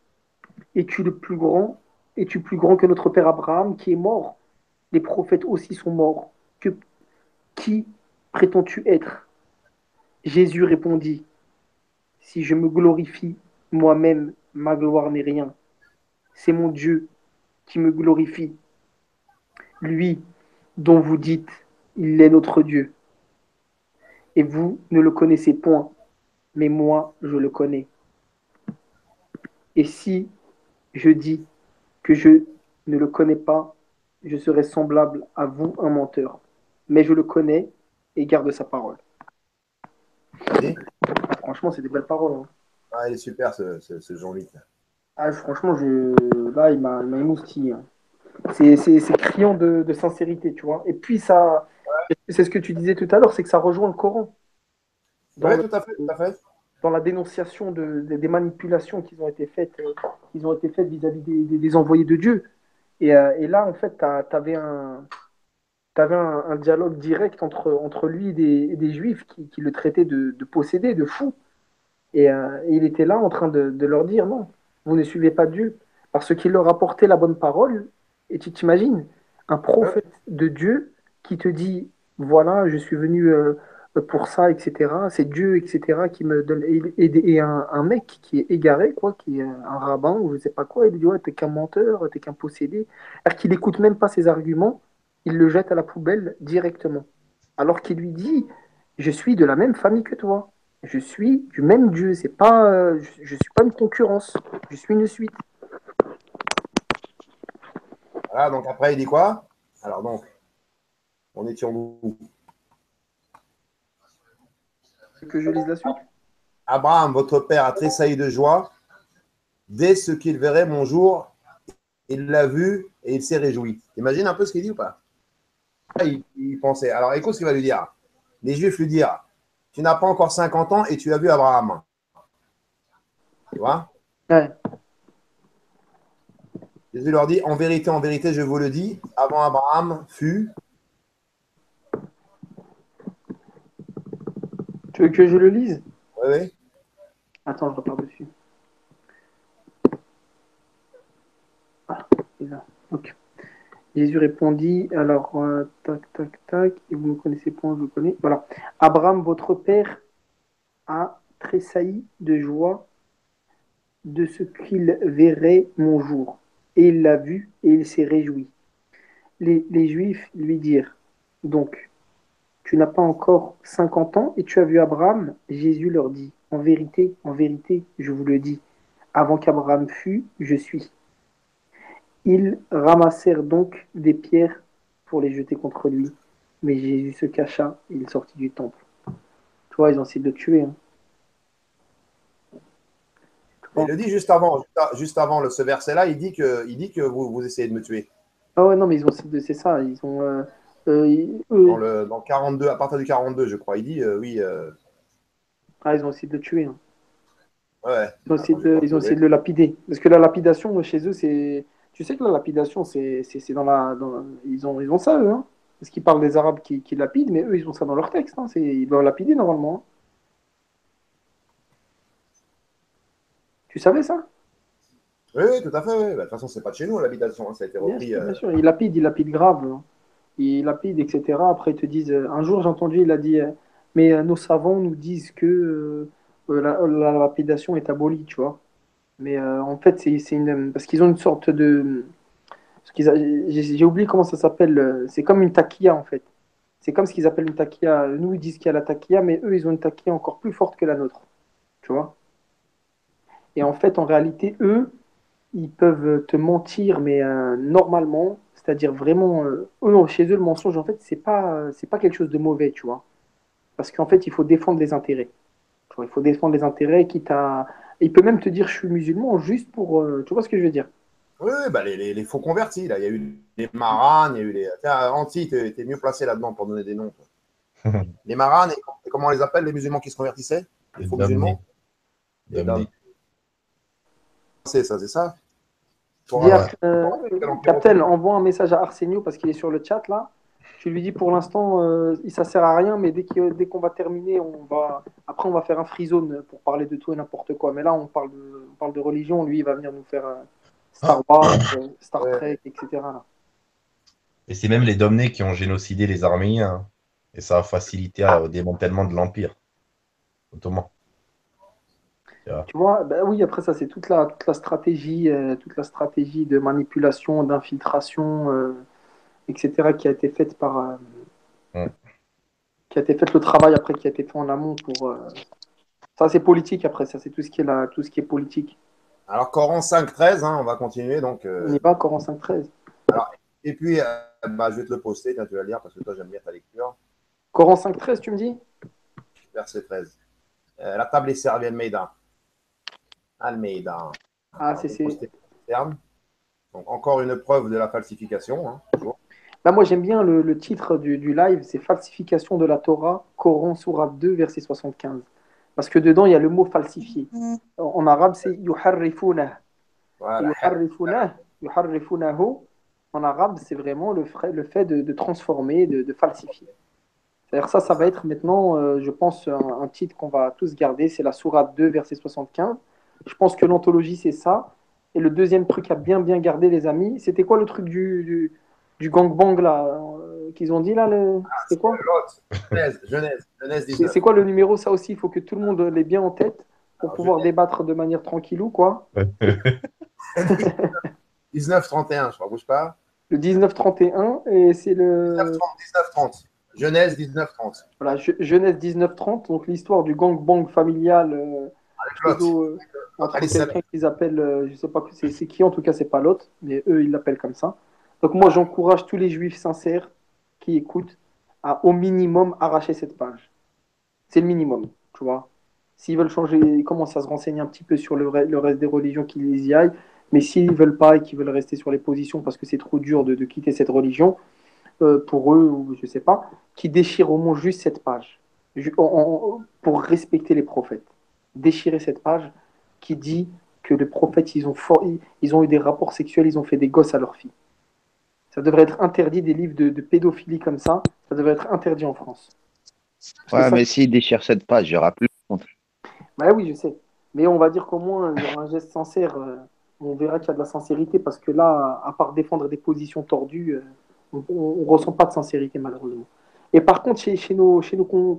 Es-tu le plus grand? Es-tu plus grand que notre père Abraham qui est mort? Les prophètes aussi sont morts. Qui prétends-tu être? Jésus répondit, si je me glorifie moi-même, ma gloire n'est rien. C'est mon Dieu qui me glorifie. Lui dont vous dites, il est notre Dieu. Et vous ne le connaissez point, mais moi, je le connais. Et si je dis que je ne le connais pas, je serai semblable à vous, un menteur. Mais je le connais et garde sa parole. Vas-y. Ah, franchement, c'est des belles paroles. Hein. Ah, il est super, ce Jean-Luc. Ah, franchement, là, il m'a émoustillé. Hein. C'est criant de sincérité, tu vois. Et puis, ça, c'est ce que tu disais tout à l'heure, c'est que ça rejoint le Coran. Oui, tout à fait, tout à fait. Dans la dénonciation des manipulations qui ont été faites vis-à-vis des envoyés de Dieu. Et là, en fait, tu avais un dialogue direct entre lui et des Juifs qui le traitaient de possédé, de fou. Et il était là en train de leur dire non, vous ne suivez pas Dieu, parce qu'il leur a porté la bonne parole. Et tu t'imagines, un prophète de Dieu qui te dit voilà, je suis venu pour ça, etc. C'est Dieu, etc. qui me donne. Et un mec qui est égaré, quoi, qui est un rabbin ou je sais pas quoi, il lui dit ouais, t'es qu'un menteur, t'es qu'un possédé. Alors qu'il n'écoute même pas ses arguments, il le jette à la poubelle directement. Alors qu'il lui dit je suis de la même famille que toi. Je suis du même Dieu. C'est pas, je suis pas une concurrence. Je suis une suite. Voilà, donc après, il dit quoi? Alors donc, on est sur nous. Que je lise la suite. Abraham, votre père, a tressailli de joie dès ce qu'il verrait mon jour. Il l'a vu et il s'est réjoui. Imagine un peu ce qu'il dit ou pas? Il pensait. Alors écoute ce qu'il va lui dire. Les Juifs lui dirent, tu n'as pas encore 50 ans et tu as vu Abraham. Tu vois? Ouais. Jésus leur dit, en vérité, je vous le dis, avant Abraham fut. Tu veux que je le lise? Oui, oui. Attends, je repars dessus. Ah, il est là. Ok. Jésus répondit, alors, tac, tac, tac, et vous me connaissez point, je vous connais. Voilà. Abraham, votre père, a tressailli de joie de ce qu'il verrait mon jour. Et il l'a vu et il s'est réjoui. Les Juifs lui dirent, donc, tu n'as pas encore 50 ans et tu as vu Abraham? Jésus leur dit, en vérité, je vous le dis, avant qu'Abraham fût, je suis. Ils ramassèrent donc des pierres pour les jeter contre lui. Mais Jésus se cacha et il sortit du temple. Tu vois, ils ont essayé de le tuer. Hein. Il le dit juste avant ce verset-là, il dit que vous essayez de me tuer. Ah ouais, non, mais ils ont essayé de... C'est ça, ils ont... Dans 42, à partir du 42, je crois. Il dit oui. Ah, ils ont essayé de le tuer. Hein. Ouais. Ils ont essayé de le lapider. Parce que la lapidation, chez eux, c'est... Tu sais que la lapidation, c'est dans la... Ils ont ça, eux. Hein. Parce qu'ils parlent des Arabes qui lapident, mais eux, ils ont ça dans leur texte. Hein. Ils doivent lapider, normalement. Hein. Tu savais ça? Oui, oui, tout à fait. Oui. Bah, de toute façon, c'est pas de chez nous, l'habitation. Hein, ça a été Bien repris. sûr, bien sûr. Ils lapident grave. Hein. Ils lapident, etc. Après, ils te disent... un jour, j'ai entendu, il a dit... mais nos savants nous disent que la lapidation est abolie, tu vois. Mais en fait, c'est une... Parce qu'ils ont une sorte de... J'ai oublié comment ça s'appelle. C'est comme une taquilla, en fait. C'est comme ce qu'ils appellent une taquilla. Nous, ils disent qu'il y a la taquilla, mais eux, ils ont une taquilla encore plus forte que la nôtre. Tu vois? Et en fait, en réalité, eux, ils peuvent te mentir, mais normalement, c'est-à-dire vraiment, eux, non, chez eux, le mensonge, en fait, c'est pas quelque chose de mauvais, tu vois. Parce qu'en fait, il faut défendre les intérêts. Tu vois, il faut défendre les intérêts, quitte à... Il peut même te dire, je suis musulman, juste pour... tu vois ce que je veux dire? Oui, oui, bah, les faux convertis. Là. Il y a eu les Maranes, il y a eu les. Tiens, Anti, tu es mieux placé là-dedans pour donner des noms. Toi. Les Maranes, et comment on les appelle, les musulmans qui se convertissaient? Les faux musulmans? Les Damnés. C'est ça, c'est ça. Dis à, L'Empire Captel, ottoman. envoie un message à Arsenio parce qu'il est sur le chat là. Tu lui dis pour l'instant, ça sert à rien, mais dès qu'on va terminer, après on va faire un free zone pour parler de tout et n'importe quoi. Mais là, on parle de religion. Lui, il va venir nous faire Star Wars, Star Trek, etc. là. Et c'est même les Domnés qui ont génocidé les Arméniens. Hein. Et ça a facilité le démantèlement de l'Empire ottoman. Tu vois. Tu vois, ben oui, après ça, c'est toute la stratégie de manipulation, d'infiltration, etc., qui a été faite Mm. qui a été faite le travail après qui a été fait en amont pour. Ça, c'est politique après, ça, c'est tout ce qui est tout ce qui est politique. Alors, Coran 5.13, hein, on va continuer. Donc, On y va, Coran 5.13. alors, et puis, bah, je vais te le poster, tiens, tu vas le lire parce que toi, j'aime bien ta lecture. Coran 5.13, tu me dis? Verset 13. La table est servie Almeida. Almeida. Ah, Alors, je vais poster le terme. Donc, encore une preuve de la falsification. Hein, toujours. Là, moi, j'aime bien le titre du live, c'est Falsification de la Torah, Coran, Sourate 2, verset 75. Parce que dedans, il y a le mot falsifié. En arabe, c'est yuharrifuna. Voilà. Yuharrifunahu. En arabe, c'est vraiment le fait de transformer, de falsifier. D'ailleurs, ça va être maintenant, je pense, un titre qu'on va tous garder. C'est la Sourate 2, verset 75. Je pense que l'anthologie, c'est ça. Et le deuxième truc à bien, bien garder, les amis, c'était quoi le truc du gangbang, là, qu'ils ont dit, là c'était quoi? L'autre, Genèse C'est 19. c'est quoi le numéro? Ça aussi, il faut que tout le monde l'ait bien en tête pour Alors, pouvoir débattre de manière tranquillou, quoi. 19-31, je crois, bouge pas. Le 19-31, et c'est le 19-30. Genèse 19-30. voilà, Genèse 19-30, donc l'histoire du gangbang familial Avec pseudo l'autre. entre Allez, quelqu'un qu'ils appellent, je sais pas c'est qui, en tout cas, c'est pas l'autre, mais eux, ils l'appellent comme ça. Donc moi, j'encourage tous les juifs sincères qui écoutent à au minimum arracher cette page. C'est le minimum, tu vois. S'ils veulent changer, ils commencent à se renseigner un petit peu sur le reste des religions, qu'ils y aillent. Mais s'ils ne veulent pas et qu'ils veulent rester sur les positions parce que c'est trop dur de quitter cette religion, pour eux, ou je sais pas, qui déchirent au moins juste cette page. Pour respecter les prophètes. Déchirer cette page qui dit que les prophètes, ils ont eu des rapports sexuels, ils ont fait des gosses à leurs filles. Ça devrait être interdit, des livres de pédophilie comme ça devrait être interdit en France. Parce que Ouais, ça, mais s'il déchire cette page, il n'y aura plus de compte. bah oui, je sais. Mais on va dire qu'au moins, il y aura un geste sincère. On verra qu'il y a de la sincérité parce que là, à part défendre des positions tordues, on ne ressent pas de sincérité, malheureusement. Et par contre, chez nos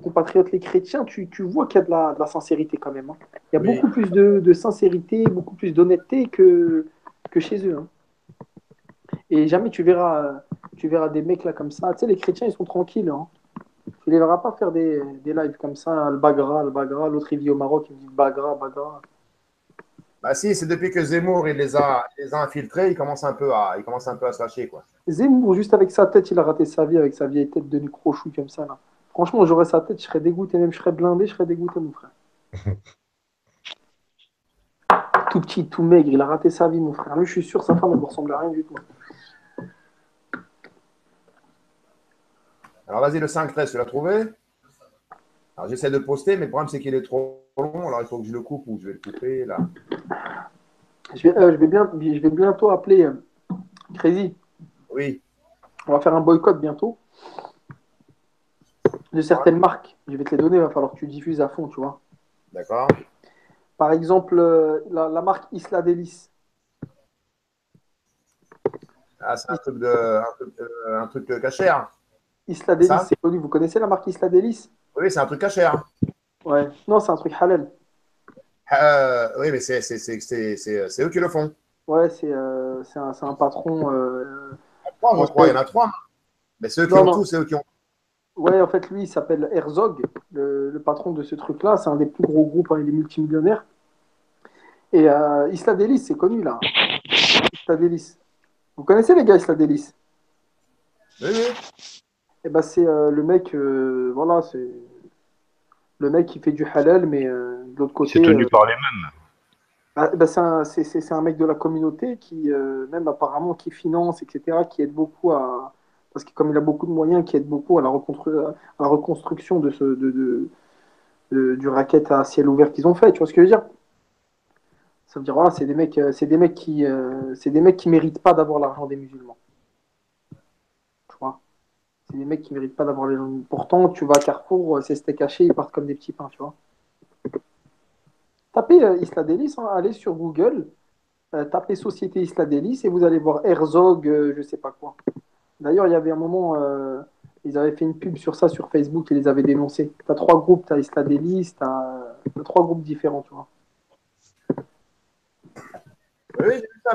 compatriotes, les chrétiens, tu vois qu'il y a de la sincérité quand même, hein. Il y a Oui. beaucoup plus de sincérité, beaucoup plus d'honnêteté que chez eux, hein. Et jamais tu verras des mecs là comme ça. Tu sais, les chrétiens, ils sont tranquilles, hein. Tu les verras pas faire des lives comme ça, le Bagra, l'autre il vit au Maroc, il me dit Bagra, Bagra. Bah si, c'est depuis que Zemmour il les a infiltrés, il commence un peu à se lâcher, quoi. Zemmour, juste avec sa tête, il a raté sa vie avec sa vieille tête de crochou comme ça, là. Franchement, j'aurais sa tête, je serais dégoûté, même je serais blindé, je serais dégoûté, mon frère. Tout petit, tout maigre, il a raté sa vie, mon frère. Lui, je suis sûr, sa femme, elle ne ressemble à rien du tout. Alors vas-y, le 5-13, tu l'as trouvé? Alors j'essaie de poster, mais le problème c'est qu'il est trop long, alors il faut que je le coupe ou je vais le couper là. Je vais bientôt appeler Crazy. Oui, On va faire un boycott bientôt de certaines marques. Je vais te les donner, il va falloir que tu diffuses à fond, tu vois. d'accord. Par exemple, la marque Isla Délice. Ah, c'est un truc cachère. Isla C'est ça? Délice, c'est connu. Vous connaissez la marque Isla Délice? Oui, c'est un truc cachère. Ouais. Non, c'est un truc halal. Oui, mais c'est eux qui le font. Ouais, c'est un patron. Trois, je En crois, il y fait, en a trois. Mais c'est eux qui non, ont non. tout, c'est eux qui ont. Ouais, en fait, lui, il s'appelle Herzog, le patron de ce truc-là. C'est un des plus gros groupes, hein, il est multimillionnaire. Et Isla Délice, c'est connu, là. Isla Délice. Vous connaissez les gars, Isla Délice? Oui, oui. Eh ben, c'est le mec, voilà, c'est le mec qui fait du halal, mais de l'autre C'est côté, tenu par les mêmes. c'est un mec de la communauté qui, même apparemment, qui finance, etc., qui aide beaucoup parce que comme il a beaucoup de moyens, qui aide beaucoup à la reconstruction du racket à ciel ouvert qu'ils ont fait. Tu vois ce que je veux dire? Ça veut dire, voilà, c'est des mecs qui méritent pas d'avoir l'argent des musulmans. Tu vois? C'est des mecs qui méritent pas d'avoir l'argent. Pourtant, tu vas à Carrefour, c'est steak haché, ils partent comme des petits pains, tu vois? Tapez Isla Délice, hein, allez sur Google, tapez Société Isla Délice et vous allez voir Herzog, je sais pas quoi. D'ailleurs, il y avait un moment, ils avaient fait une pub sur ça sur Facebook et les avaient dénoncés. Tu as trois groupes, tu as Isla Délice, t'as trois groupes différents, tu vois. Oui, j'ai vu ça,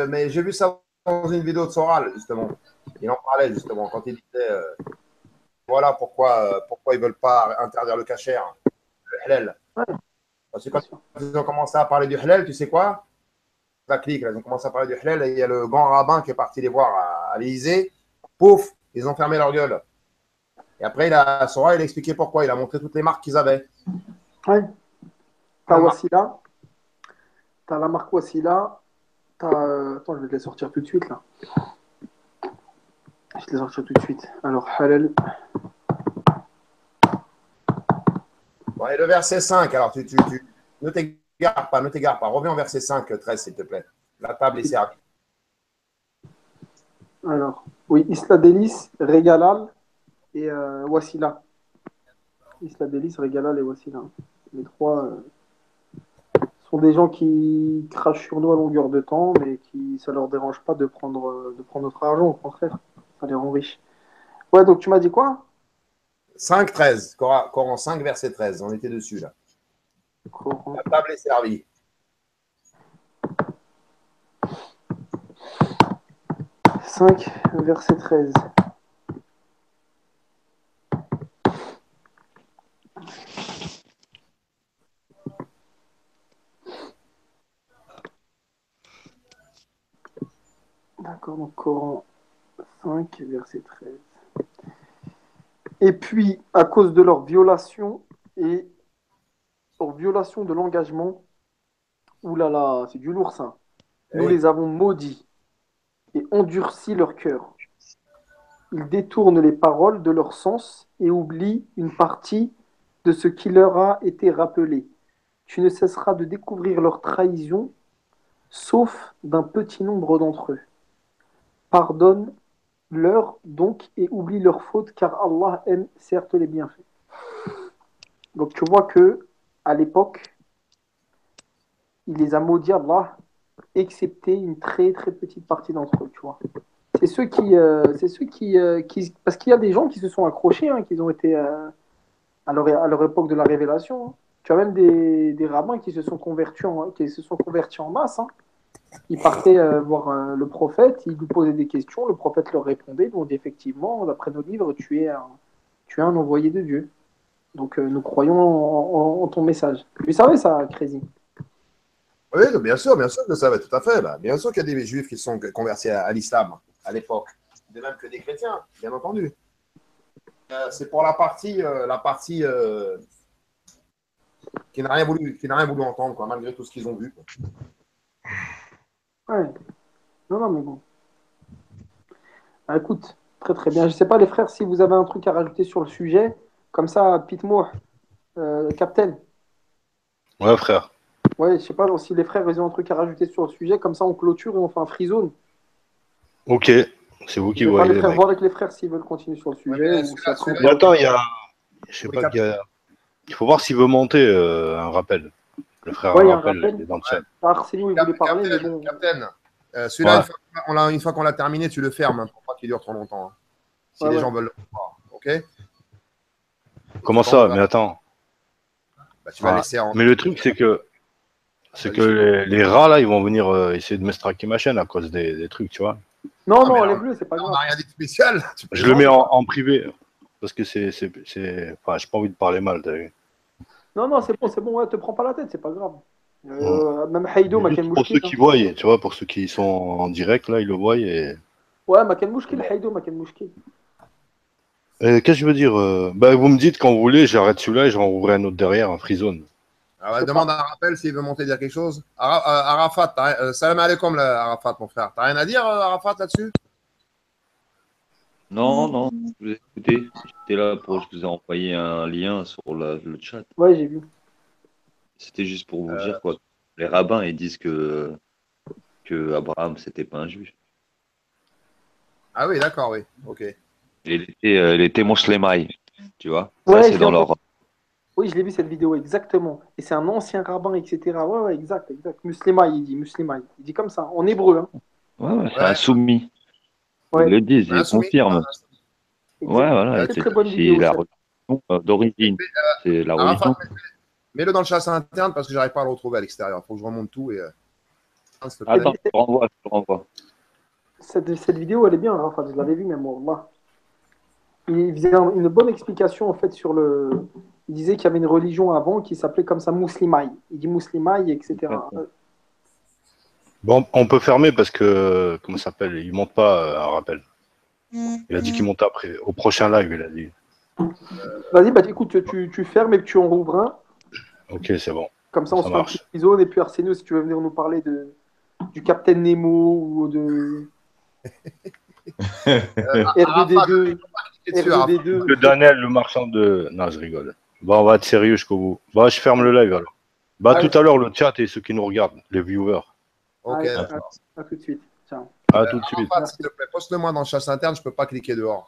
mais j'ai vu ça dans une vidéo de Soral, justement. Il en parlait, justement, quand il disait voilà pourquoi ils veulent pas interdire le cachère, le halal. Ouais, Parce que bien quand sûr. ils ont commencé à parler du halal, tu sais quoi? Ça clique, là, ils ont commencé à parler du halal et il y a le grand rabbin qui est parti les voir à l'Élysée. Pouf, ils ont fermé leur gueule. Et après, Sora, il a expliqué pourquoi. Il a montré toutes les marques qu'ils avaient. Ouais. T'as La marque. Wassila, t'as la marque Wassila, attends, je vais te les sortir tout de suite, là. Je vais te les sortir tout de suite. Alors, halal. Bon, et le verset 5, alors ne t'égare pas, Reviens au verset 5, 13, s'il te plaît. La table est servie. Alors, oui, Isla Délice, Régalal et Wassila. Isla Delis, Regala, les Wassila. Les trois sont des gens qui crachent sur nous à longueur de temps, mais qui ça leur dérange pas de prendre notre argent, au contraire. Ça les rend riches. Ouais, donc tu m'as dit quoi? 5, 13. Coran 5, verset 13. On était dessus, là. Coran. La table est servie. 5, verset 13. D'accord, donc Coran 5, verset 13. Et puis, à cause de leur violation et leur violation de l'engagement, oulala, c'est du lourd ça. Nous Oui. les avons maudits et endurci leur cœur. Ils détournent les paroles de leur sens et oublient une partie de ce qui leur a été rappelé. Tu ne cesseras de découvrir leur trahison, sauf d'un petit nombre d'entre eux. Pardonne-leur donc et oublie leurs fautes, car Allah aime certes les bienfaits. Donc tu vois que à l'époque, il les a maudits Allah, excepté une très très petite partie d'entre eux, tu vois. C'est ceux qui, parce qu'il y a des gens qui se sont accrochés, hein, qui ont été à leur époque de la révélation. Hein. Tu as même des rabbins qui se sont convertis en masse. Hein. Ils partaient voir le prophète, ils lui posaient des questions, le prophète leur répondait. Donc effectivement, d'après nos livres, tu es un envoyé de Dieu. Donc nous croyons en ton message. Tu savais ça, Crazy? Oui, bien sûr que ça va, tout à fait. Bah, bien sûr qu'il y a des juifs qui sont convertis à l'islam à l'époque. De même que des chrétiens, bien entendu. C'est pour la partie qui n'a rien voulu entendre, quoi, malgré tout ce qu'ils ont vu. Quoi. Ouais. Non, mais bon. Ah, écoute, très très bien. Je ne sais pas, les frères, si vous avez un truc à rajouter sur le sujet. Comme ça, Pete-moi, Captain. Ouais, frère. Ouais, je sais pas si les frères ils ont un truc à rajouter sur le sujet. Comme ça, on clôture et on fait un free zone. Ok, c'est vous qui Je vais pas voyez, les les frères mecs. voir avec les frères s'ils veulent continuer sur le sujet. mais Ou si après, Mais attends, il y a. Je sais Oui, pas Cap- qu'il y a. Il faut voir s'il veut monter un rappel. Le frère Ouais, il y a un un rappel, rappel. il est dans le chat. Arsénio, il voulait parler, mais bon. Captain, celui-là, Ouais. une fois qu'on l'a terminé, tu le fermes hein, pour pas qu'il dure trop longtemps. Hein, si Ouais, les ouais. gens veulent le voir. OK. Comment Bon, ça? bah, Mais attends. bah, tu vas Ah. laisser en. Mais le truc, c'est que les rats, là, ils vont venir essayer de m'extraquer ma chaîne à cause des trucs, tu vois. Non, Ah, mais non, alors, enlève-le, c'est pas on grave. n'a rien dit de spécial. Tu Je le mets plaisantes. en privé. Parce que c'est. Enfin, j'ai pas envie de parler mal, t'as vu. Non, c'est bon, ouais, te prends pas la tête, c'est pas grave. Même Haïdo, Mais Maken juste pour ceux Mouchkil. qui voient, tu vois, pour ceux qui sont en direct, là, ils le voient. Ouais, Maken Mouchkil, Haïdo, Maken Mouchkil. Qu'est-ce que je veux dire bah, vous me dites quand vous voulez, j'arrête celui-là et j'en rouvrirai un autre derrière, un free zone. Ah ouais, demande à Rappel s'il veut monter dire quelque chose. Arafat, salam alaikum, Arafat, mon frère. T'as rien à dire, Arafat, là-dessus? Non, je vous ai écouté. J'étais là pour, je vous ai envoyé un lien sur le chat. Ouais, j'ai vu. C'était juste pour vous dire quoi. Les rabbins, ils disent que Abraham, c'était pas un juif. Ah oui, d'accord, oui. OK. Il était musulman, tu vois. Ouais, Ça, c'est dans leur. Oui, je l'ai vu cette vidéo, exactement. Et c'est un ancien rabbin, etc. Ouais, exact. Muslima, il dit, Muslima. Il dit comme ça, en hébreu. Hein. Ouais, c'est Ouais. un soumis. Ouais. Ils le disent, ils Insoumis. confirment. Exact. Ouais, voilà. Très, très bonne vidéo. C'est la ça. religion d'origine. C'est la religion. Arafat, mets-le dans le chat interne parce que j'arrive pas à le retrouver à l'extérieur. Il faut que je remonte tout et. S'il te plaît. Attends, je te renvoie. Cette vidéo, elle est bien, hein. Enfin, je l'avais vue, même moi. Il faisait une bonne explication, en fait, sur le. Il disait qu'il y avait une religion avant qui s'appelait comme ça Muslimaï. Il dit Muslimaï, etc. Bon, on peut fermer parce que, comment ça s'appelle, il monte pas un rappel. Il a dit qu'il montait après, au prochain live, il a dit. Vas-y, bah écoute, tu fermes et puis tu en rouvres un. Ok, c'est bon. Comme ça, on Ça se fait un marche. petit épisode. Et puis Arsénio, si tu veux venir nous parler du Captain Nemo ou de RDD2. RDD2. Le Daniel, le marchand de. Non, je rigole. Bon, on va être sérieux jusqu'au bout. Bah, je ferme le live alors. Bah, Allez. tout à l'heure, le chat et ceux qui nous regardent, les viewers. OK, Allez, d'accord. à tout de suite. Ciao. À tout de suite. Arafat, s'il te plaît, poste-le-moi dans le chat interne, je peux pas cliquer dehors.